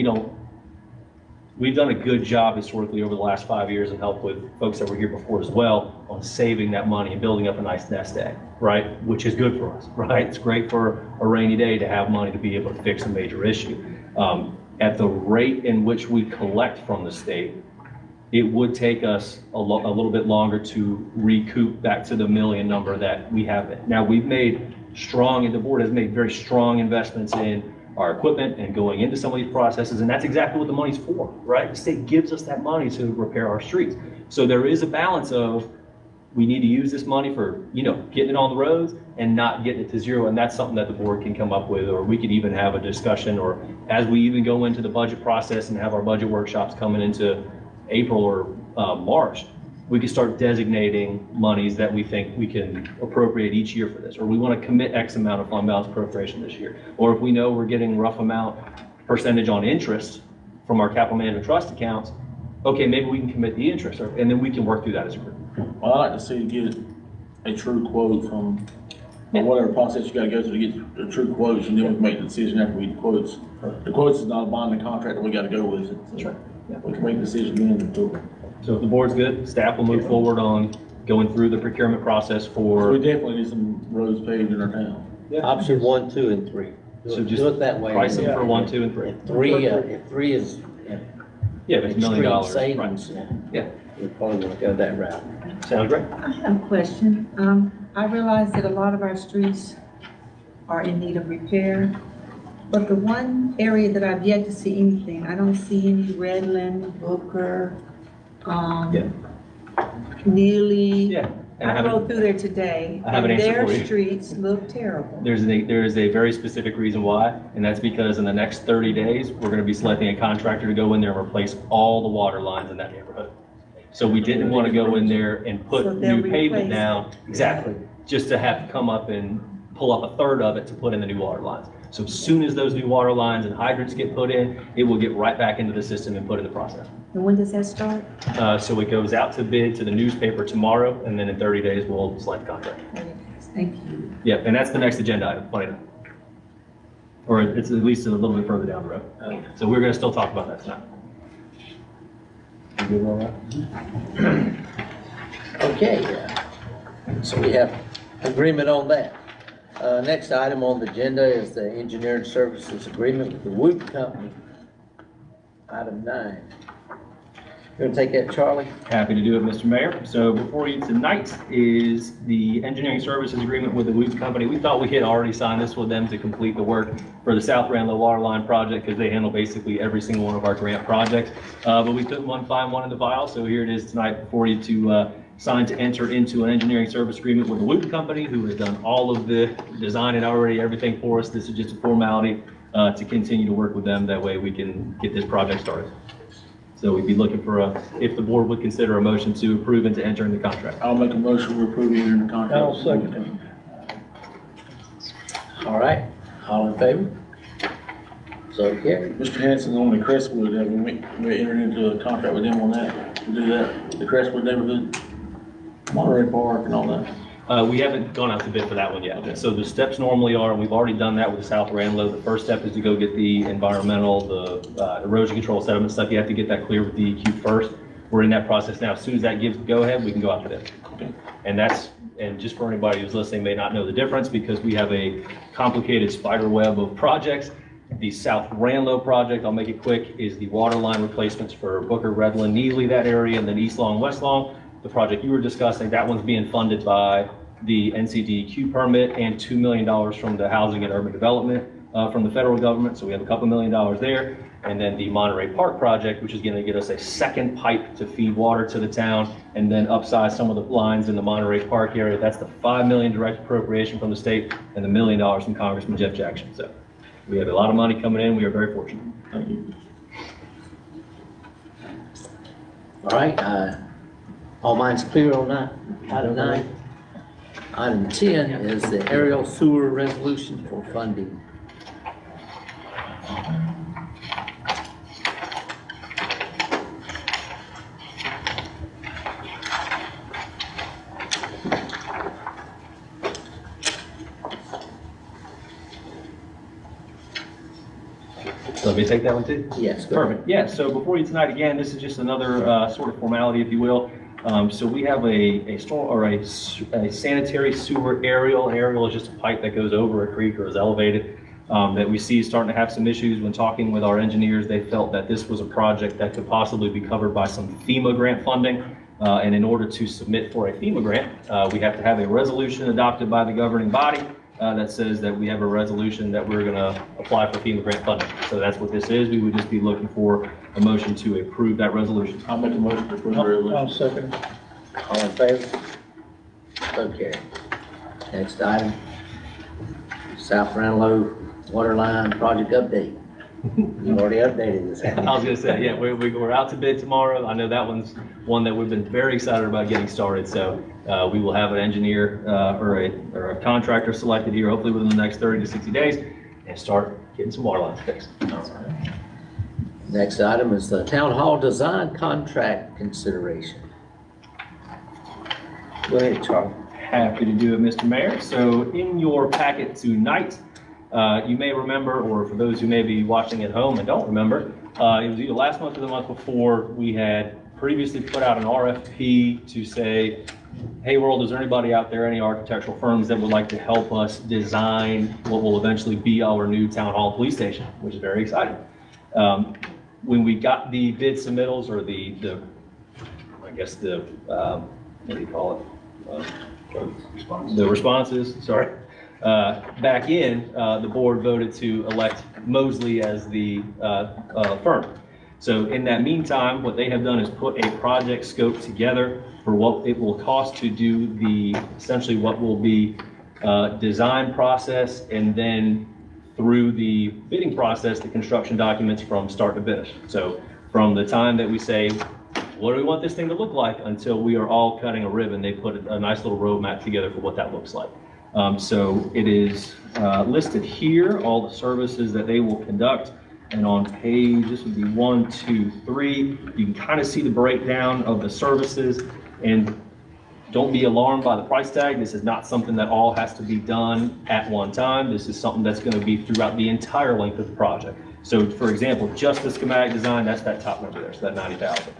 we've done a good job historically over the last 5 years and helped with folks that were here before as well on saving that money and building up a nice nest egg, right? Which is good for us, right? It's great for a rainy day to have money to be able to fix a major issue. At the rate in which we collect from the state, it would take us a little bit longer to recoup back to the $1 million number that we have. Now we've made strong, and the board has made very strong investments in our equipment and going into some of these processes, and that's exactly what the money's for, right? The state gives us that money to repair our streets. So there is a balance of, we need to use this money for, getting it on the roads and not getting it to zero. And that's something that the board can come up with, or we could even have a discussion, or as we even go into the budget process and have our budget workshops coming into April or March, we could start designating monies that we think we can appropriate each year for this, or we want to commit X amount of fund balance appropriation this year. Or if we know we're getting rough amount percentage on interest from our capital management trust accounts, okay, maybe we can commit the interest, and then we can work through that as a group. Well, I like to see, get a true quote from, or whatever process you gotta go through to get the true quotes, and then we can make the decision after we get the quotes. The quotes is not a binding contract that we gotta go with it. That's right. Yeah. We can make a decision then to. So if the board's good, staff will move forward on going through the procurement process So we for, definitely need some roads paved in our town. Option 1, 2, and 3. so Do just it that way. price them for 1, 2, and 3. If three is Yeah, if it's $1 million, extreme right. savings, Yeah. we probably want to go that route. Sounds great. I have a question. I realize that a lot of our streets are in need of repair, but the one area that I've yet to see anything, I don't see any Redland, Booker, Yeah. Neely. Yeah. And I rode through there today, I have an and answer their for you. streets look terrible. There is a very specific reason why, and that's because in the next 30 days, we're gonna be selecting a contractor to go in there and replace all the water lines in that neighborhood. So we didn't wanna go in there and So put they'll new pavement replace down, exactly, just to have to come up and pull up a third of it to put in the new water lines. So as soon as those new water lines and hydrants get put in, it will get right back into the system and put in the process. And when does that start? So it goes out to bid to the newspaper tomorrow, and then in 30 days, we'll select the contract. Thank you. Yeah, and that's the next agenda item, funny enough. Or it's at least a little bit further down the road. So we're gonna still talk about that tonight. You good with all that? Okay, so we have agreement on that. Next item on the agenda is the engineering services agreement with the Wood Company. Item 9. You gonna take that, Charlie? Happy to do it, Mr. Mayor. So before you tonight is the engineering services agreement with the Wood Company. We thought we had already signed this with them to complete the work for the South Ranlo Water Line project, because they handle basically every single one of our grant projects. But we couldn't find one in the file, so here it is tonight before you to sign to enter into an engineering service agreement with the Wood Company, who has done all of the design and already everything for us. This is just a formality to continue to work with them. That way we can get this project started. So we'd be looking for if the board would consider a motion to approve and to enter in the contract. I'll make a motion, we approve entering the contract. I'll second it. All right, all in favor? So carried. Mr. Hanson, on the Crestwood, have we entered into a contract with them on that, to do that, the Crestwood neighborhood, Monterey Park and all that? We haven't gone out to bid for that one yet. So the steps normally are, and we've already done that with the South Ranlo. The first step is to go get the environmental, the erosion control sediment stuff. You have to get that clear with DEQ first. We're in that process now. As soon as that gives the go-ahead, we can go out to bid. Okay. And just for anybody who's listening may not know the difference, because we have a complicated spider web of projects. The South Ranlo project, I'll make it quick, is the water line replacements for Booker, Redland, Neely, that area, and then East Long, West Long. The project you were discussing, that one's being funded by the NCDEQ permit and $2 million from the Housing and Urban Development from the federal government. So we have a couple $1 million there. And then the Monterey Park project, which is going to get us a second pipe to feed water to the town and then upsize some of the lines in the Monterey Park area. That's the $5 million direct appropriation from the state and the $1 million from Congressman Jeff Jackson. So we have a lot of money coming in. We are very fortunate. Thank you. All right, all minds clear on that, item 9. Item 10 is the aerial sewer resolution for funding. So let me take that one too? Yes, go ahead. Perfect. Yeah, so before you tonight, again, this is just another sort of formality, if you will. So we have a storm or a sanitary sewer aerial. An aerial is just a pipe that goes over a creek or is elevated that we see is starting to have some issues. When talking with our engineers, they felt that this was a project that could possibly be covered by some FEMA grant funding. And in order to submit for a FEMA grant, we have to have a resolution adopted by the governing body that says that we have a resolution that we're going to apply for FEMA grant funding. So that's what this is. We would just be looking for a motion to approve that resolution. I'll make a motion to approve the resolution. I'll second it. All in favor? So carried. Next item, South Ranlo water line project update. You've already updated this. haven't you? I was gonna say, yeah, we're out to bid tomorrow. I know that one's one that we've been very excited about getting started. So we will have an engineer or a contractor selected here, hopefully within the next 30 to 60 days, and start getting some water lines fixed. Next item is the town hall design contract consideration. Go ahead, Charlie. Happy to do it, Mr. Mayor. So in your packet tonight, you may remember, or for those who may be watching at home and don't remember, it was either last month or the month before, we had previously put out an RFP to say, hey world, is there anybody out there, any architectural firms that would like to help us design what will eventually be our new town hall police station, which is very exciting. When we got the bid submittals, or I guess what do you call it? The responses, sorry. Back in, the board voted to elect Mosley as the firm. So in that meantime, what they have done is put a project scope together for what it will cost to do essentially what will be design process, and then through the bidding process, the construction documents from start to finish. So from the time that we say, what do we want this thing to look like, until we are all cutting a ribbon, they put a nice little roadmap together for what that looks like. So it is listed here, all the services that they will conduct. And on page, this would be 1, 2, 3, you can kind of see the breakdown of the services. And don't be alarmed by the price tag. This is not something that all has to be done at one time. This is something that's going to be throughout the entire length of the project. So for example, just the schematic design, that's that top number there, so that 90,000.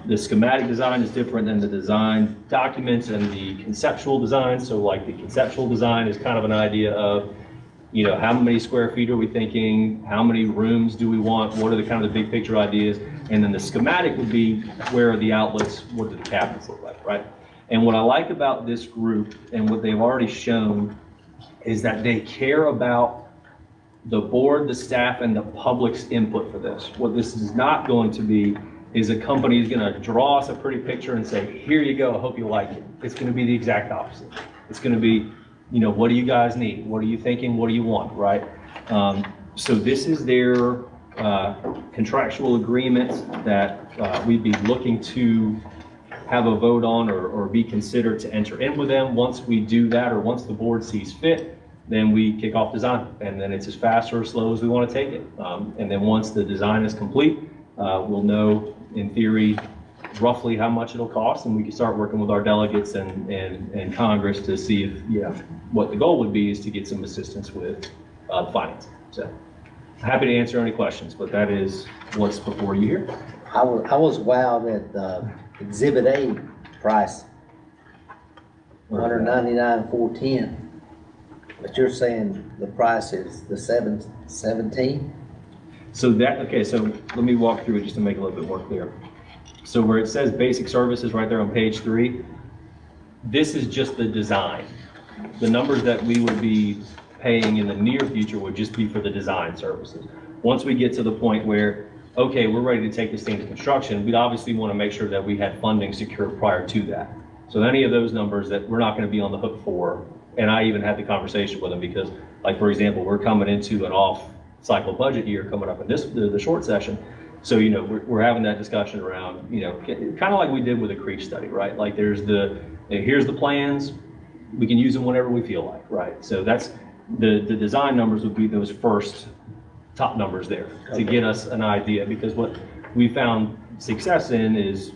The schematic design is different than the design documents and the conceptual design. So like the conceptual design is kind of an idea of, how many square feet are we thinking? How many rooms do we want? What are the kind of the big picture ideas? And then the schematic would be, where are the outlets? What do the cabinets look like, right? And what I like about this group and what they've already shown is that they care about the board, the staff, and the public's input for this. What this is not going to be is a company is going to draw us a pretty picture and say, here you go, I hope you like it. It's going to be the exact opposite. It's going to be, what do you guys need? What are you thinking? What do you want, right? So this is their contractual agreement that we'd be looking to have a vote on or be considered to enter in with them. Once we do that, or once the board sees fit, then we kick off design. And then it's as fast or as slow as we want to take it. And then once the design is complete, we'll know, in theory, roughly how much it'll cost, and we can start working with our delegates and Congress to see if, what the goal would be is to get some assistance with finance. So happy to answer any questions, but that is what's before you here. I was wowed at the Exhibit A price, $199,410. But you're saying the price is the 17? So let me walk through it just to make it a little bit more clear. So where it says basic services right there on page 3, this is just the design. The numbers that we would be paying in the near future would just be for the design services. Once we get to the point where, okay, we're ready to take this thing to construction, we'd obviously want to make sure that we had funding secured prior to that. So any of those numbers that we're not going to be on the hook for, and I even had the conversation with them because, like, for example, we're coming into an off-cycle budget year coming up in the short session. So, we're having that discussion around, kind of like we did with the creek study, right? Like here's the plans, we can use them whenever we feel like, right? So that's, the design numbers would be those first top numbers there to get us an idea, because what we found success in is,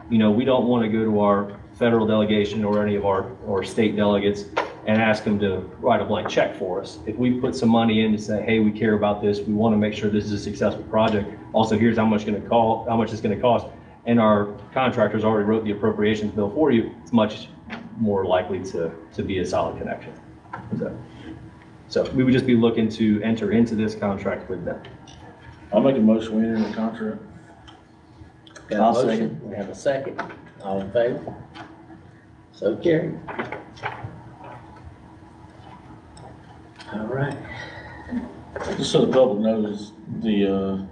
we don't want to go to our federal delegation or any of our state delegates and ask them to write a blank check for us. If we put some money in to say, hey, we care about this, we want to make sure this is a successful project. Also, here's how much it's going to cost, and our contractors already wrote the appropriations bill for you, it's much more likely to be a solid connection. So we would just be looking to enter into this contract with them. I'll make a motion, we enter in the contract. Got a I'll motion? second. We have a second. All in favor? So carried. All right. Just so the public knows, the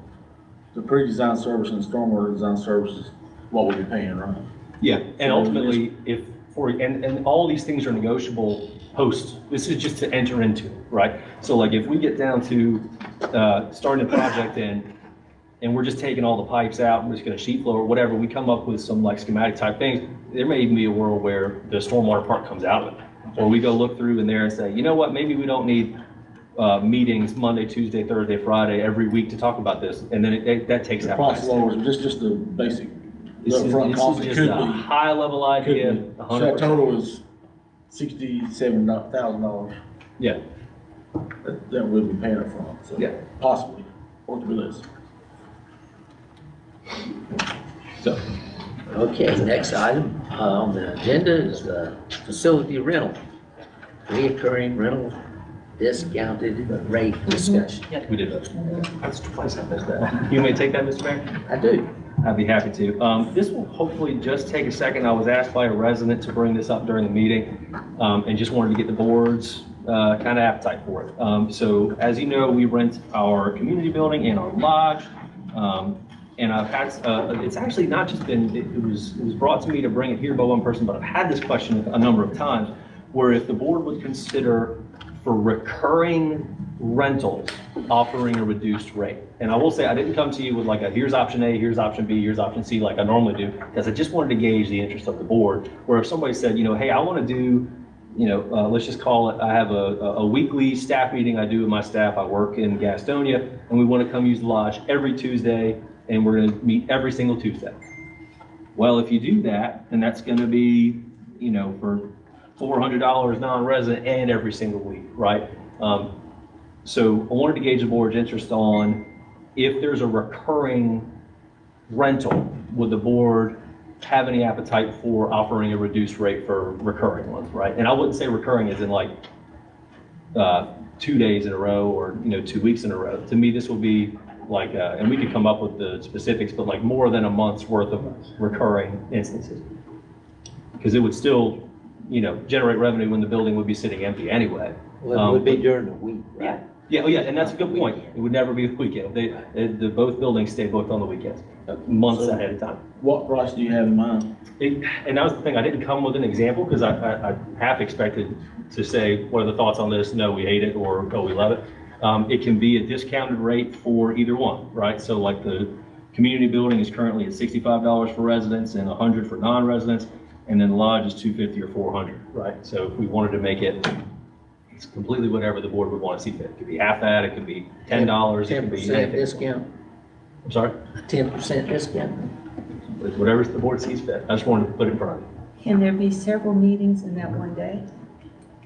pre-design service and stormwater design services, what we'll be paying, right? Yeah, and ultimately, if for, and all these things are negotiable post. This is just to enter into, right? So like if we get down to starting a project and we're just taking all the pipes out, we're just gonna sheet flow or whatever, we come up with some like schematic type things, there may even be a world where the stormwater part comes out of it. Or we go look through in there and say, you know what, maybe we don't need meetings Monday, Tuesday, Thursday, Friday, every week to talk about this, and then that takes The that. price lowers, just the basic, This is upfront cost, it just could a be. high level idea, Could be. So 100%. that total is $67,000. Yeah, That we'll be paying up front, so. Yeah. Possibly, or it could be less. so, Okay, next item on the agenda is the facility rental. Reoccurring rental discounted rate discussion. we did that. That's twice I missed that. You may take that, Mr. Mayor? I do. I'd be happy to. This will hopefully just take a second. I was asked by a resident to bring this up during the meeting, and just wanted to get the board's kind of appetite for it. So as you know, we rent our community building and our lodge. And I've had, it's actually not just been, it was brought to me to bring it here by one person, but I've had this question a number of times, where if the board would consider for recurring rentals, offering a reduced rate. And I will say, I didn't come to you with like a, here's option A, here's option B, here's option C, like I normally do, because I just wanted to gauge the interest of the board, where if somebody said, you know, hey, I want to do, you know, let's just call it, I have a weekly staff meeting I do with my staff, I work in Gastonia, and we want to come use the lodge every Tuesday, and we're going to meet every single Tuesday. Well, if you do that, then that's going to be, you know, for $400 non-resident and every single week, right? So I wanted to gauge the board's interest on if there's a recurring rental, would the board have any appetite for offering a reduced rate for recurring ones, right? And I wouldn't say recurring as in like 2 days in a row or, you know, 2 weeks in a row. To me, this will be like, and we could come up with the specifics, but like more than a month's worth of recurring instances. Because it would still, you know, generate revenue when the building would be sitting empty anyway. Well, it would be during the week, right? Yeah, oh yeah, and that's a good point. It would never be the weekend. The both buildings stay booked on the weekends, months ahead of time. What price do you have in mind? And that was the thing, I didn't come with an example because I half expected to say, what are the thoughts on this? No, we hate it, or oh, we love it. It can be a discounted rate for either one, right? So like the community building is currently at $65 for residents and $100 for non-residents, and then the lodge is $250 or $400, right? So if we wanted to make it, it's completely whatever the board would want to see fit. It could be half that, it could be $10, it could be 10% anything. discount, I'm sorry? 10% discount. Whatever the board sees fit. I just wanted to put it in front of you. Can there be several meetings in that one day,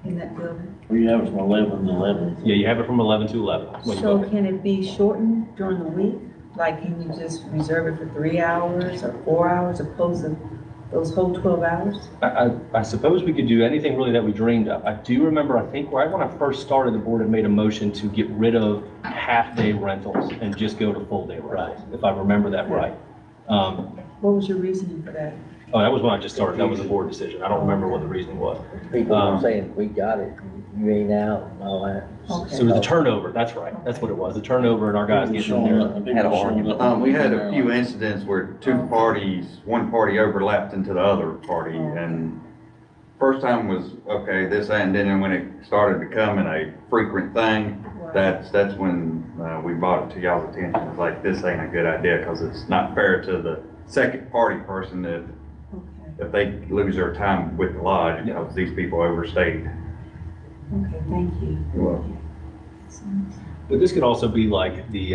in that building? We have it from 11 to 11. Yeah, you have it from 11 to 11. when you So book it. can it be shortened during the week? Like, can you just reserve it for 3 hours or 4 hours opposed to those whole 12 hours? I suppose we could do anything really that we dreamed of. I do remember, I think right when I first started, the board had made a motion to get rid of half-day rentals and just go to full-day rentals, if I remember that right. What was your reasoning for that? Oh, that was when I just started. That was a board decision. I don't remember what the reasoning was. People are saying, we got it, you ain't out and all that. Okay. So it was the turnover. That's right. That's what it was. The turnover and our guys getting in there. Had an argument. We had a few incidents where two parties, one party overlapped into the other party, and first time was, okay, this, and then when it started becoming a frequent thing, that's when we brought it to y'all's attention. It's like, this ain't a good idea, because it's not fair to the second party person that Okay, if they lose their time with the lodge, because these people overstayed. okay, thank you. But this could also be like the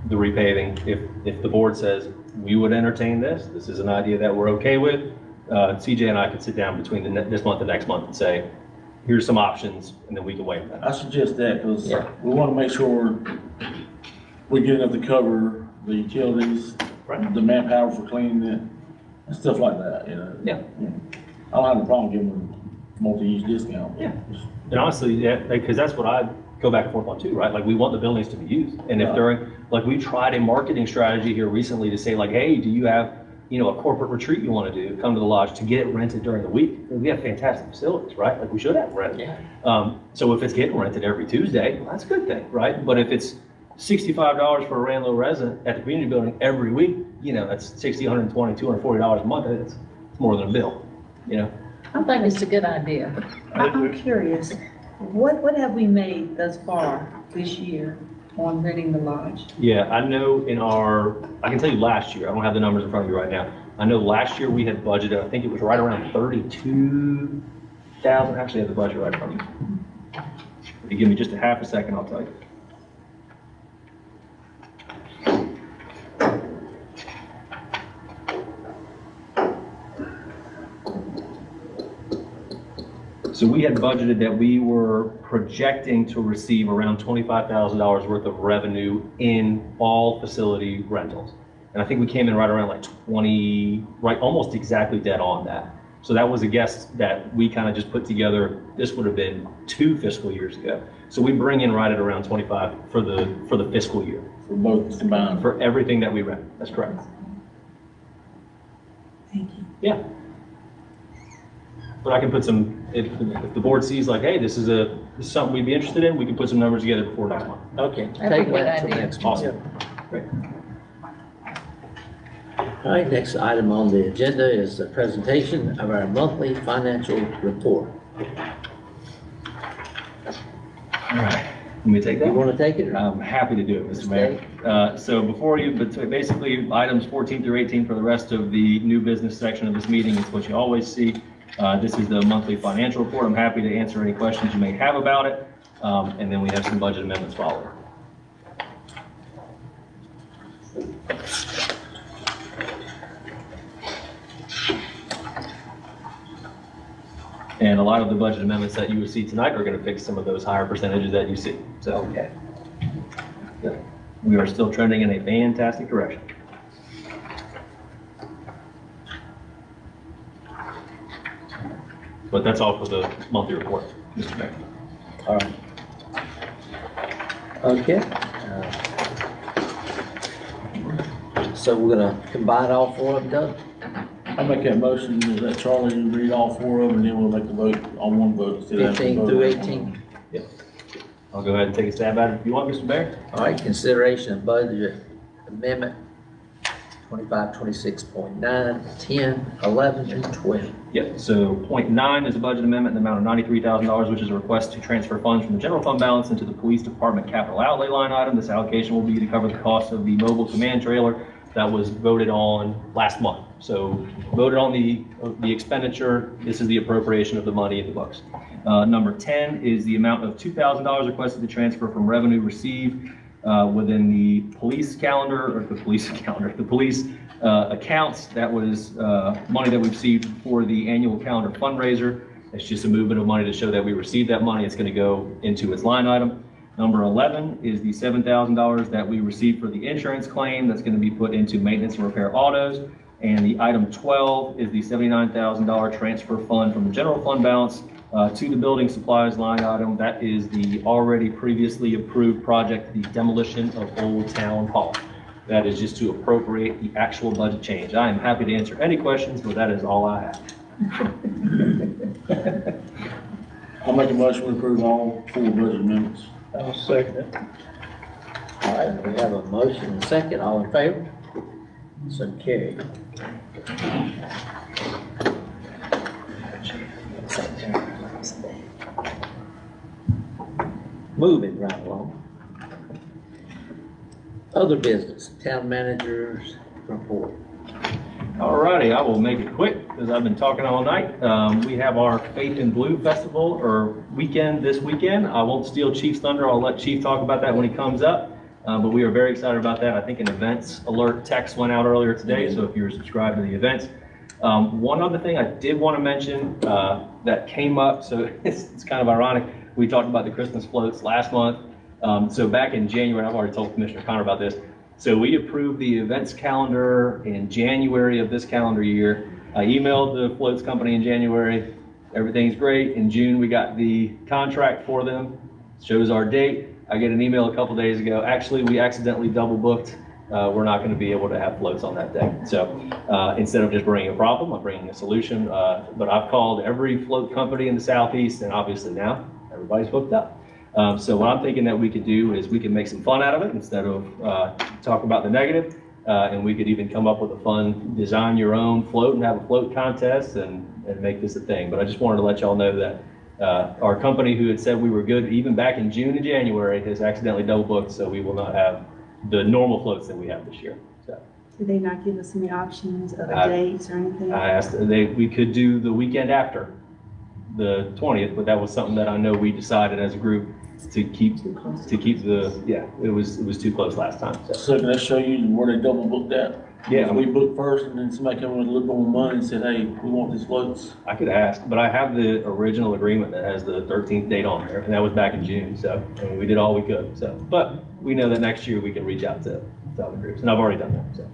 repaving. If the board says, we would entertain this, this is an idea that we're okay with, CJ and I could sit down between this month and next month and say, here's some options, and then we can waive that. I suggest that, because Yeah. we want to make sure we get enough to cover the utilities, Right. the manpower for cleaning it, and stuff like that, you know? Yeah. I don't have a problem giving them a multi-use discount. Yeah. And honestly, yeah, because that's what I go back and forth on too, right? Like, we want the buildings to be used. And if during, like, we tried a marketing strategy here recently to say like, hey, do you have, you know, a corporate retreat you want to do, come to the lodge to get it rented during the week? We have fantastic facilities, right? Like, we should have rented. Yeah. So if it's getting rented every Tuesday, well, that's a good thing, right? But if it's $65 for a Ranlo resident at the community building every week, you know, that's $60, $120, $240 a month. It's more than a bill, you know? I think it's a good idea. I'm curious, what have we made thus far this year on renting the lodge? Yeah, I know I can tell you last year, I don't have the numbers in front of you right now. I know last year we had budgeted, I think it was right around 32,000. Actually, I have the budget right in front of me. If you give me just a half a second, I'll tell you. So we had budgeted that we were projecting to receive around $25,000 worth of revenue in all facility rentals. And I think we came in right around like 20, right, almost exactly dead on that. So that was a guess that we kind of just put together. This would have been 2 fiscal years ago. So we bring in right at around 25 for the fiscal year. For both combined. For everything that we rent, that's correct. Thank you. Yeah. But I can put some, if the board sees like, hey, this is something we'd be interested in, we can put some numbers together before next month. Okay, That's a take good that till idea. next month. Awesome. Great. All right, next item on the agenda is the presentation of our monthly financial report. All right, let me take that. You want to take it? or- I'm happy to do it, Mr. Mayor. So before you, but basically items 14 through 18 for the rest of the new business section of this meeting is what you always see. This is the monthly financial report. I'm happy to answer any questions you may have about it. And then we have some budget amendments following. And a lot of the budget amendments that you will see tonight are going to fix some of those higher percentages that you see. So Okay. yeah, we are still trending in a fantastic direction. But that's all for the monthly report, Mr. Mayor. All right. Okay. So we're gonna combine all 4 of them, Doug? I'll make that motion, is that Charlie, you read all 4 of them, and then we'll make the vote on one vote instead of. 15 through 18? I'll go ahead and take a stab at it if you want, Mr. Mayor. All right, consideration of budget amendment 25, 26.9, 10, 11, and 12. Yep, so point 9 is a budget amendment in the amount of $93,000, which is a request to transfer funds from the general fund balance into the police department capital outlay line item. This allocation will be to cover the cost of the mobile command trailer that was voted on last month. So voted on the expenditure, this is the appropriation of the money in the books. Number 10 is the amount of $2,000 requested to transfer from revenue received within the police calendar, or the police accounts. That was money that we received for the annual calendar fundraiser. It's just a movement of money to show that we received that money. It's going to go into its line item. Number 11 is the $7,000 that we received for the insurance claim. That's going to be put into maintenance and repair autos. And the item 12 is the $79,000 transfer fund from the general fund balance to the building supplies line item. That is the already previously approved project, the demolition of Old Town Hall. That is just to appropriate the actual budget change. I am happy to answer any questions, but that is all I have. I'll make a motion to approve all 4 budget amendments. I'll second it. All right, we have a motion and a second. All in favor? So carried. Moving right along. Other business, town managers report. All righty, I will make it quick because I've been talking all night. We have our Faith in Blue Festival or weekend this weekend. I won't steal Chief's thunder. I'll let Chief talk about that when he comes up. But we are very excited about that. I think an events alert text went out earlier today, so if you're subscribed to the events. One other thing I did want to mention that came up, so it's kind of ironic. We talked about the Christmas floats last month. So back in January, I've already told Commissioner Connor about this. So we approved the events calendar in January of this calendar year. I emailed the floats company in January. Everything's great. In June, we got the contract for them. Shows our date. I get an email a couple days ago. Actually, we accidentally double booked. We're not going to be able to have floats on that day. So instead of just bringing a problem, I'm bringing a solution. But I've called every float company in the Southeast, and obviously now everybody's booked up. So what I'm thinking that we could do is we can make some fun out of it instead of talk about the negative. And we could even come up with a fun, design your own float and have a float contest and make this a thing. But I just wanted to let y'all know that our company who had said we were good even back in June and January has accidentally double booked, so we will not have the normal floats that we have this year. So Did they not give us any options of I- dates or anything? I asked, we could do the weekend after the 20th, but that was something that I know we decided as a group to keep it was too close last time. So. So can I show you where they double booked at? Yeah. We booked first and then somebody came in with a little more money and said, hey, we want these floats. I could ask, but I have the original agreement that has the 13th date on there, and that was back in June, so, I mean, we did all we could, so. But we know that next year we can reach out to other groups, and I've already done that, so.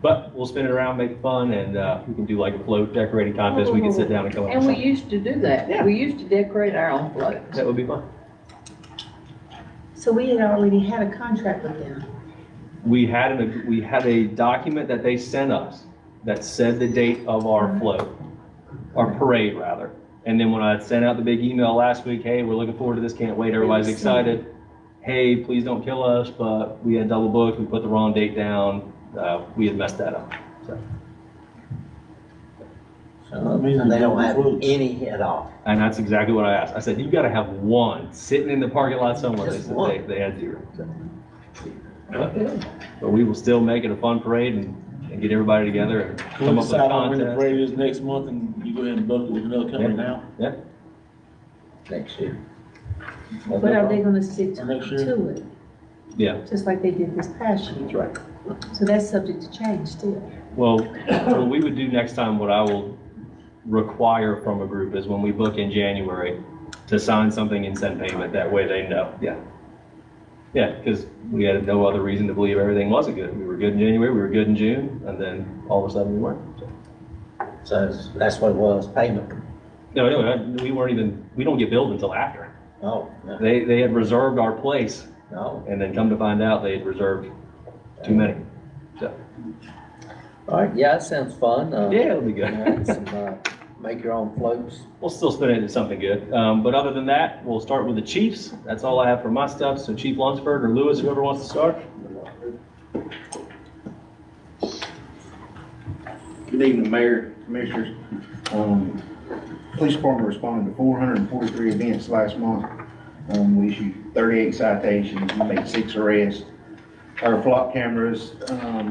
But we'll spin it around, make it fun, and we can do like a float decorating contest, we can sit down and come up with And we something. used to do that. Yeah. We used to decorate our own floats. That would be fun. So we had already had a contract with them. We had a document that they sent us that said the date of our float, our parade rather. And then when I sent out the big email last week, hey, we're looking forward to this, can't wait, everybody's excited. Hey, please don't kill us, but we had double booked, we put the wrong date down, we had messed that up, so. And they don't have any at all. And that's exactly what I asked. I said, you've got to have one sitting in the parking lot somewhere. They Just said one. they had zero. So. But we will still make it a fun parade and get everybody together and We'll come up with a decide on when the contest. parade is next month and you go ahead and book it with another company now. Yeah, Next year. But are they gonna stick Or next year. to it, yeah, just like they did this past year? That's right. So that's subject to change still. well, what we would do next time, what I will require from a group is when we book in January to sign something and send payment, that way they know, yeah. Yeah, because we had no other reason to believe everything wasn't good. We were good in January, we were good in June, and then all of a sudden we weren't. So. So that's what it was, payment. No, we weren't even, we don't get billed until after. Oh, no, They had reserved our place, no. and then come to find out they had reserved too many. So, All right, yeah, that sounds fun. yeah, it'll be good. Make your own floats. We'll still spin it into something good. But other than that, we'll start with the Chiefs. That's all I have for my stuff. So Chief Lunsford or Lewis, whoever wants to start. Good evening, Mayor, Commissioners. Police Department responded to 443 events last month. We issued 38 citations, we made 6 arrests. Our flock cameras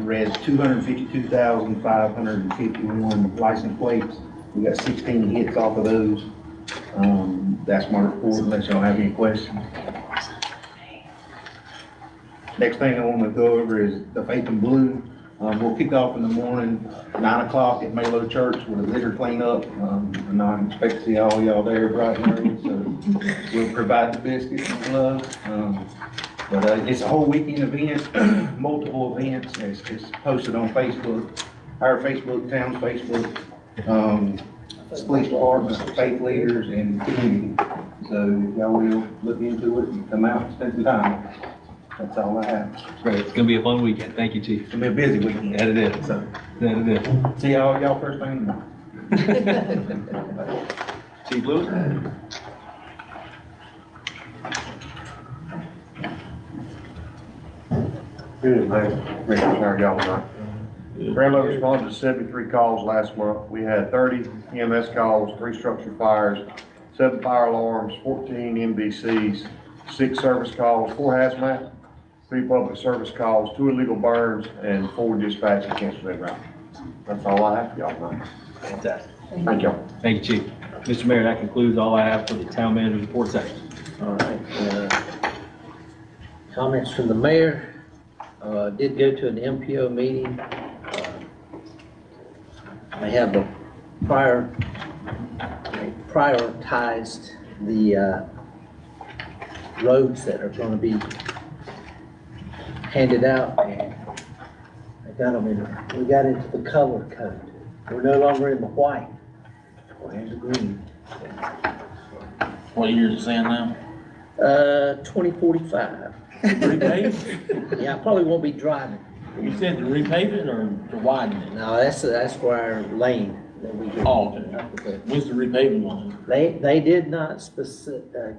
read 252,551 license plates. We got 16 hits off of those. That's my report, unless y'all have any questions. Next thing I want to go over is the Faith in Blue. We'll kick off in the morning, 9 o'clock at Malo Church with a litter cleanup. And I expect to see all y'all there bright and early, so we'll provide the biscuits and gloves. But it's a whole weekend event, multiple events. It's posted on Facebook, our Facebook, town's Facebook, police department, faith leaders, and community. So if y'all will look into it and come out and spend some time. That's all I have. Great. It's going to be a fun weekend. Thank you, Chief. It's gonna be a busy weekend. That it is. So, That it is. see y'all first thing in the morning. Chief Lewis? Good, man. Commissioners, how are y'all tonight? Ranlo responded to 73 calls last month. We had 30 EMS calls, 3 structure fires, 7 fire alarms, 14 MVCs, 6 service calls, 4 hazmat, 3 public service calls, 2 illegal burns, and 4 dispatch and cancel route. That's all I have for y'all tonight. Fantastic. Thank y'all. Thank you, Chief. Mr. Mayor, that concludes all I have for the town manager's report section. All right. Comments from the mayor. Did go to an MPO meeting. They have they prioritized the roads that are going to be handed out, and they got them in. We got into the color code. We're no longer in the white. We're in the green. What year is it saying now? 2045. Repave? Yeah, I probably won't be driving. You said to repave it or to widen it? No, that's where our lane that we get. Oh, okay. When's the repaving one? They did not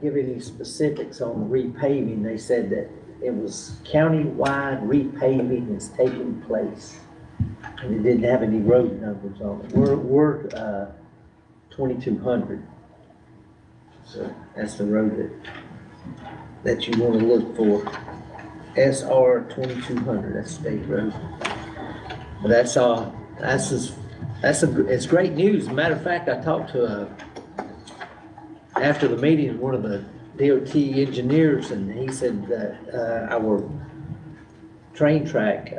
give any specifics on the repaving. They said that it was county-wide repaving is taking place. And it didn't have any road numbers on it. We're 2200. So that's the road that you want to look for. SR 2200, that's state road. But that's it's great news. Matter of fact, I talked to after the meeting, one of the DOT engineers, and he said that our train track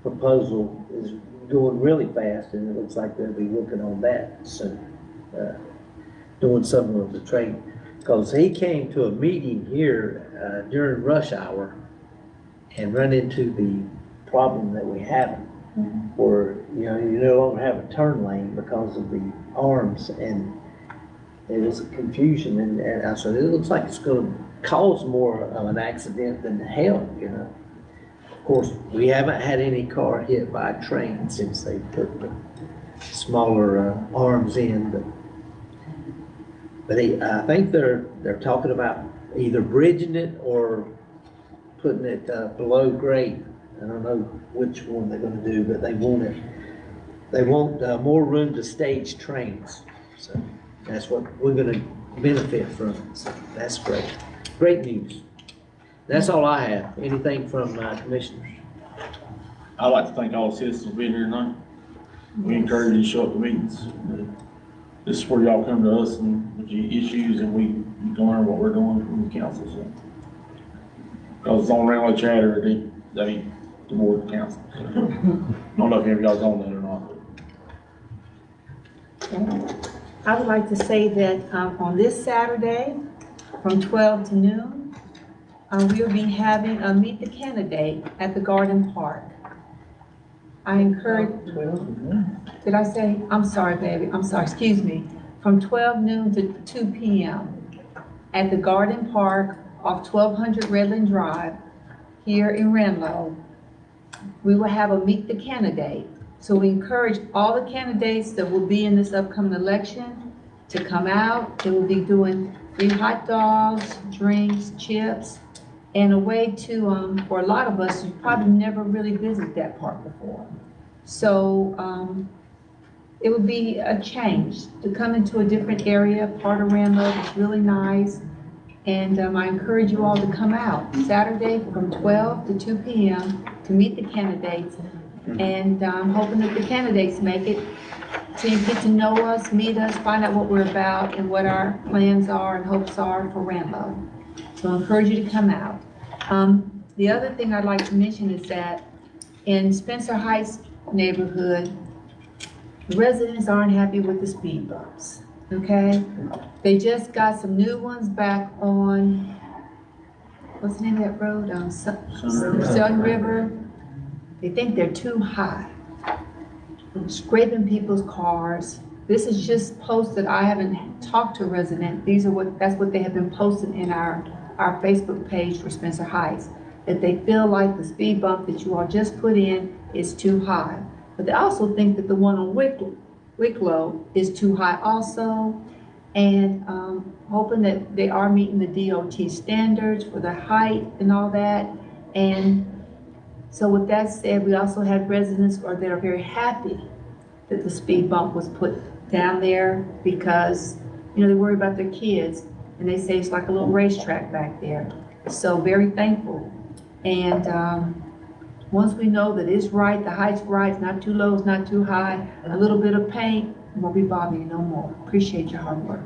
proposal is going really fast, and it looks like they'll be working on that soon, doing some of the train. Because he came to a meeting here during rush hour and run into the problem that we have, where you no longer have a turn lane because of the arms, and it was a confusion. And I said, it looks like it's going to cause more of an accident than help. Of course, we haven't had any car hit by a train since they put the smaller arms in, but I think they're talking about either bridging it or putting it below grade. I don't know which one they're going to do, but they want more room to stage trains. So that's what we're going to benefit from. So that's great. Great news. That's all I have. Anything from commissioners? I'd like to thank all the citizens for being here tonight. We encourage you to show up to meetings. This is where y'all come to us and with your issues, and you can learn what we're doing from the council. So, because it's on Ranlo Chatter, that ain't the board of council. So, I don't know if any of y'all's on that or not. I would like to say that on this Saturday, from 12 to noon, we'll be having a Meet the Candidate at the Garden Park. I encourage, did I say? I'm sorry, baby, I'm sorry, excuse me. From 12 noon to 2 p.m. at the Garden Park off 1200 Redland Drive here in Ranlo. We will have a Meet the Candidate. So we encourage all the candidates that will be in this upcoming election to come out. They will be doing free hot dogs, drinks, chips, and a way to, for a lot of us, you probably never really visited that park before. So it would be a change to come into a different area, part of Ranlo. It's really nice. And I encourage you all to come out Saturday from 12 to 2 p.m. to meet the candidates. And I'm hoping that the candidates make it so you get to know us, meet us, find out what we're about and what our plans are and hopes are for Ranlo. So I encourage you to come out. The other thing I'd like to mention is that in Spencer Heights neighborhood, the residents aren't happy with the speed bumps, okay? They just got some new ones back on, what's the name of that road? Sun River. They think they're too high, scraping people's cars. This is just posted. I haven't talked to a resident. That's what they have been posting in our Facebook page for Spencer Heights, that they feel like the speed bump that you all just put in is too high. But they also think that the one on Wicklow is too high also, and hoping that they are meeting the DOT standards for the height and all that. And so with that said, we also had residents that are very happy that the speed bump was put down there because, they worry about their kids, and they say it's like a little racetrack back there. So very thankful. And once we know that it's right, the height's right, it's not too low, it's not too high, a little bit of paint, won't be bothering you no more. Appreciate your hard work.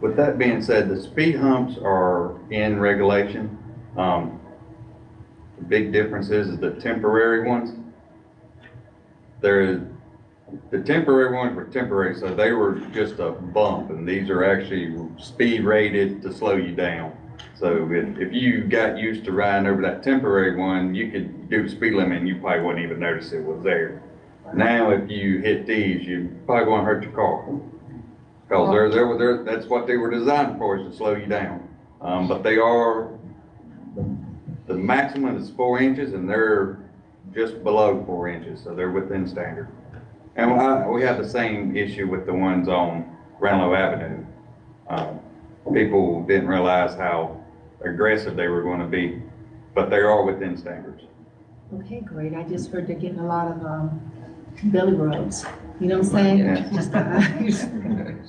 With that being said, the speed humps are in regulation. The big difference is the temporary ones. The temporary ones were temporary, so they were just a bump, and these are actually speed rated to slow you down. So if you got used to riding over that temporary one, you could do the speed limit and you probably wouldn't even notice it was there. Now, if you hit these, you're probably going to hurt your car. Because that's what they were designed for, is to slow you down. But they are, the maximum is 4 inches, and they're just below 4 inches, so they're within standard. And we have the same issue with the ones on Ranlo Avenue. People didn't realize how aggressive they were going to be. but they are within standards. Okay, great. I just heard they're getting a lot of, belly rubs. You know what I'm saying? Yeah. Just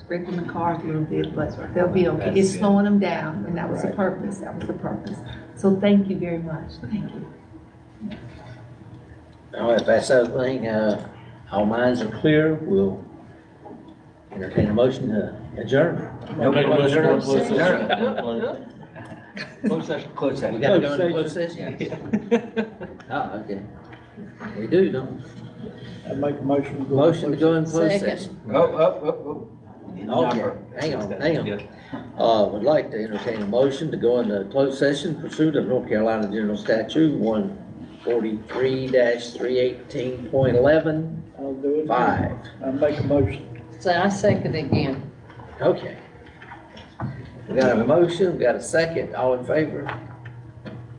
scraping the cars a little bit, but they'll be okay. It's slowing them down, and that was the purpose. That was the purpose. So thank you very much. Thank you. All right, if that's everything, all minds are clear, we'll entertain a motion to adjourn. Make a motion to close Adjourn. Close session. Close We gotta go into closed session? Oh, okay. We do, don't we? I make a motion to go. Motion to go in closed Second. session. Oh. Okay, hang on. Would like to entertain a motion to go into closed session pursuant of North Carolina General Statute 143-318.11, I'll do it. 5. I make a motion. So I second again. Okay. We got a motion, we got a second, all in favor?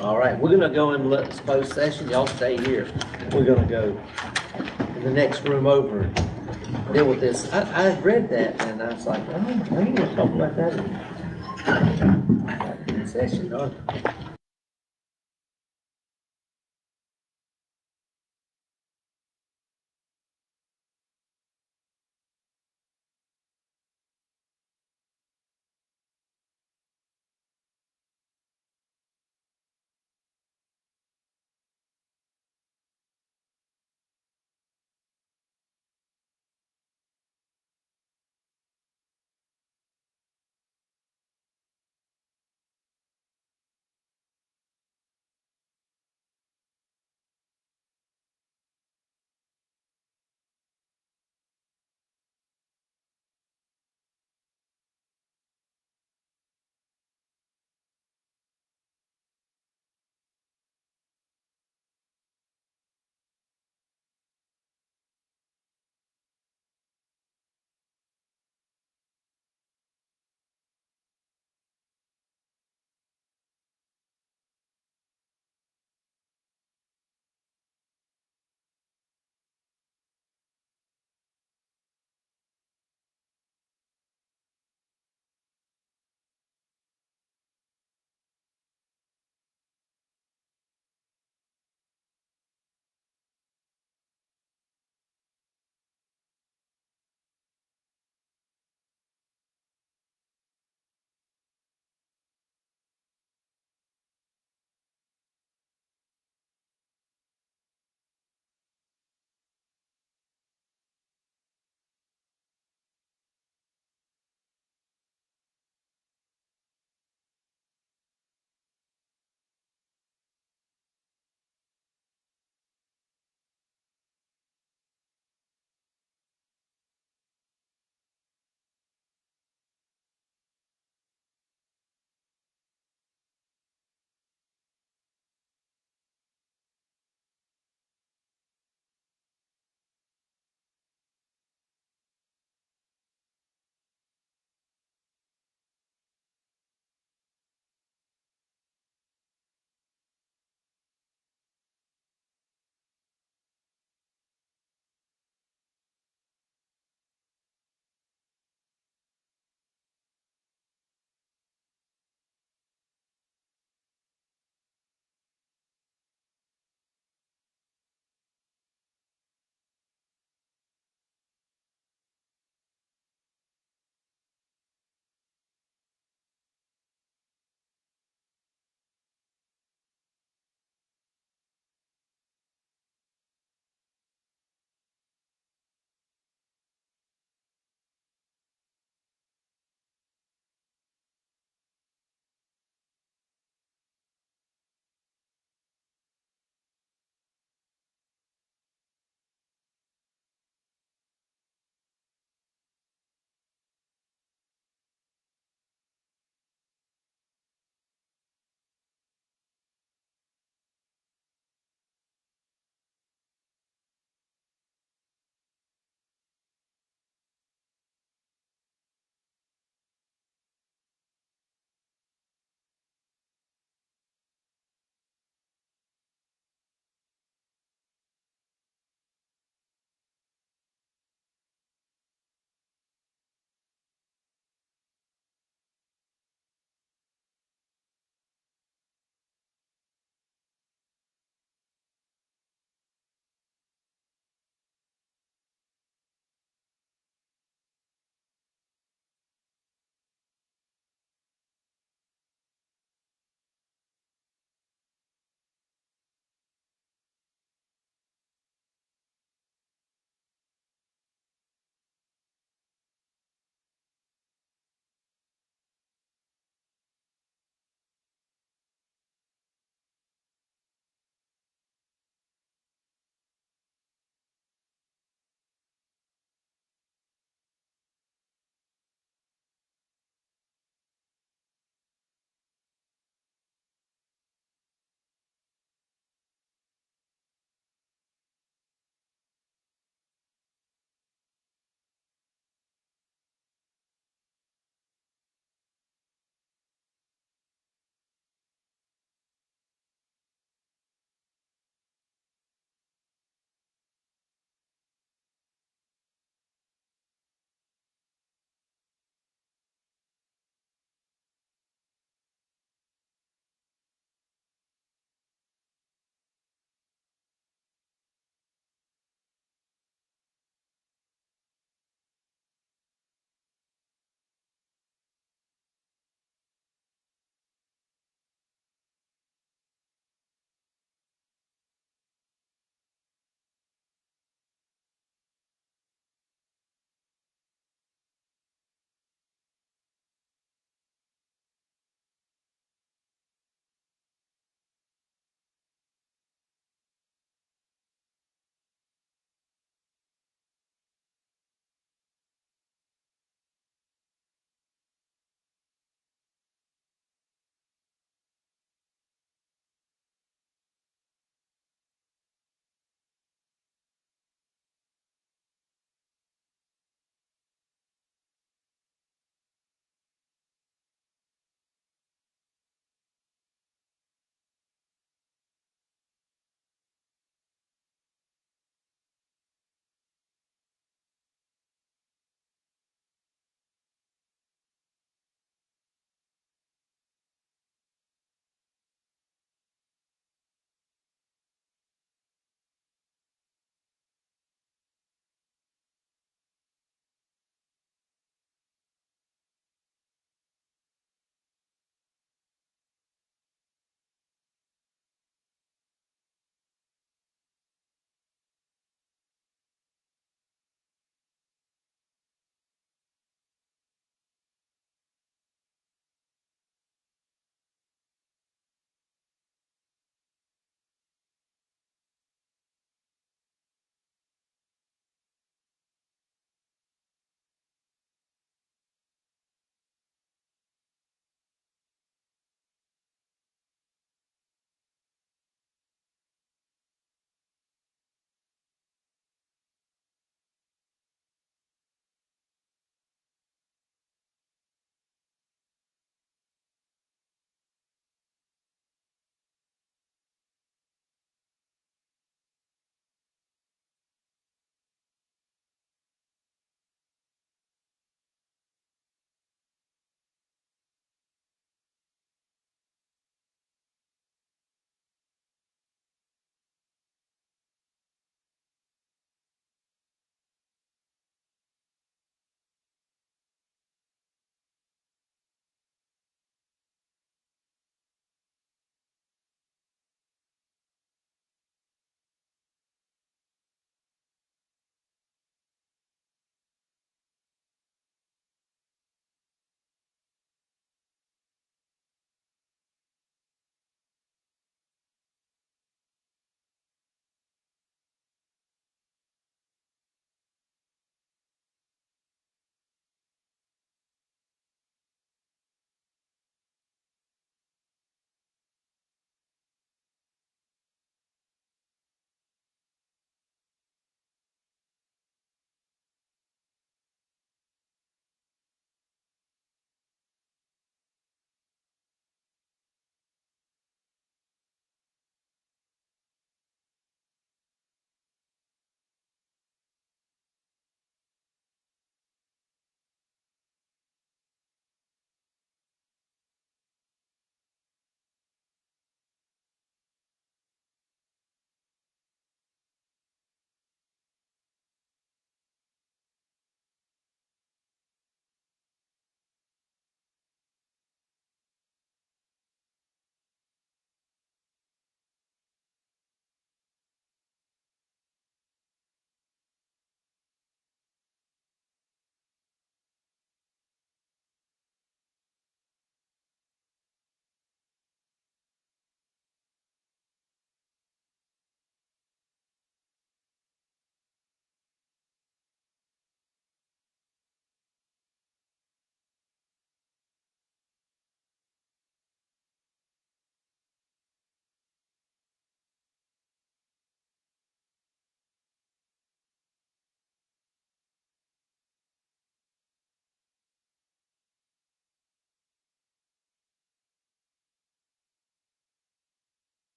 All right, we're gonna go in closed session, y'all stay here. We're gonna go in the next room over and deal with this. I read that and I was like, oh, we ain't gonna talk about that in session, huh?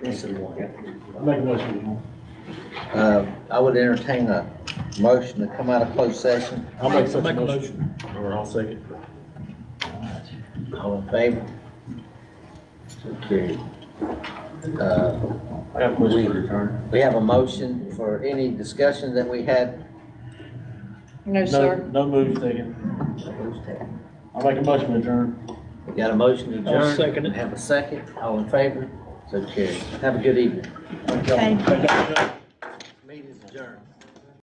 missing one. I make a motion. I would entertain a motion to come out of closed session. I'll make such a motion. Or I'll second. All in favor? So carried. I have a question for the attorney. We have a motion for any discussion that we had. No, sir. No moves taken. I'll make a motion to adjourn. We got a motion to adjourn. I'll second it. Have a second. All in favor? So carried. Have a good evening. Thank you. Meeting is adjourned.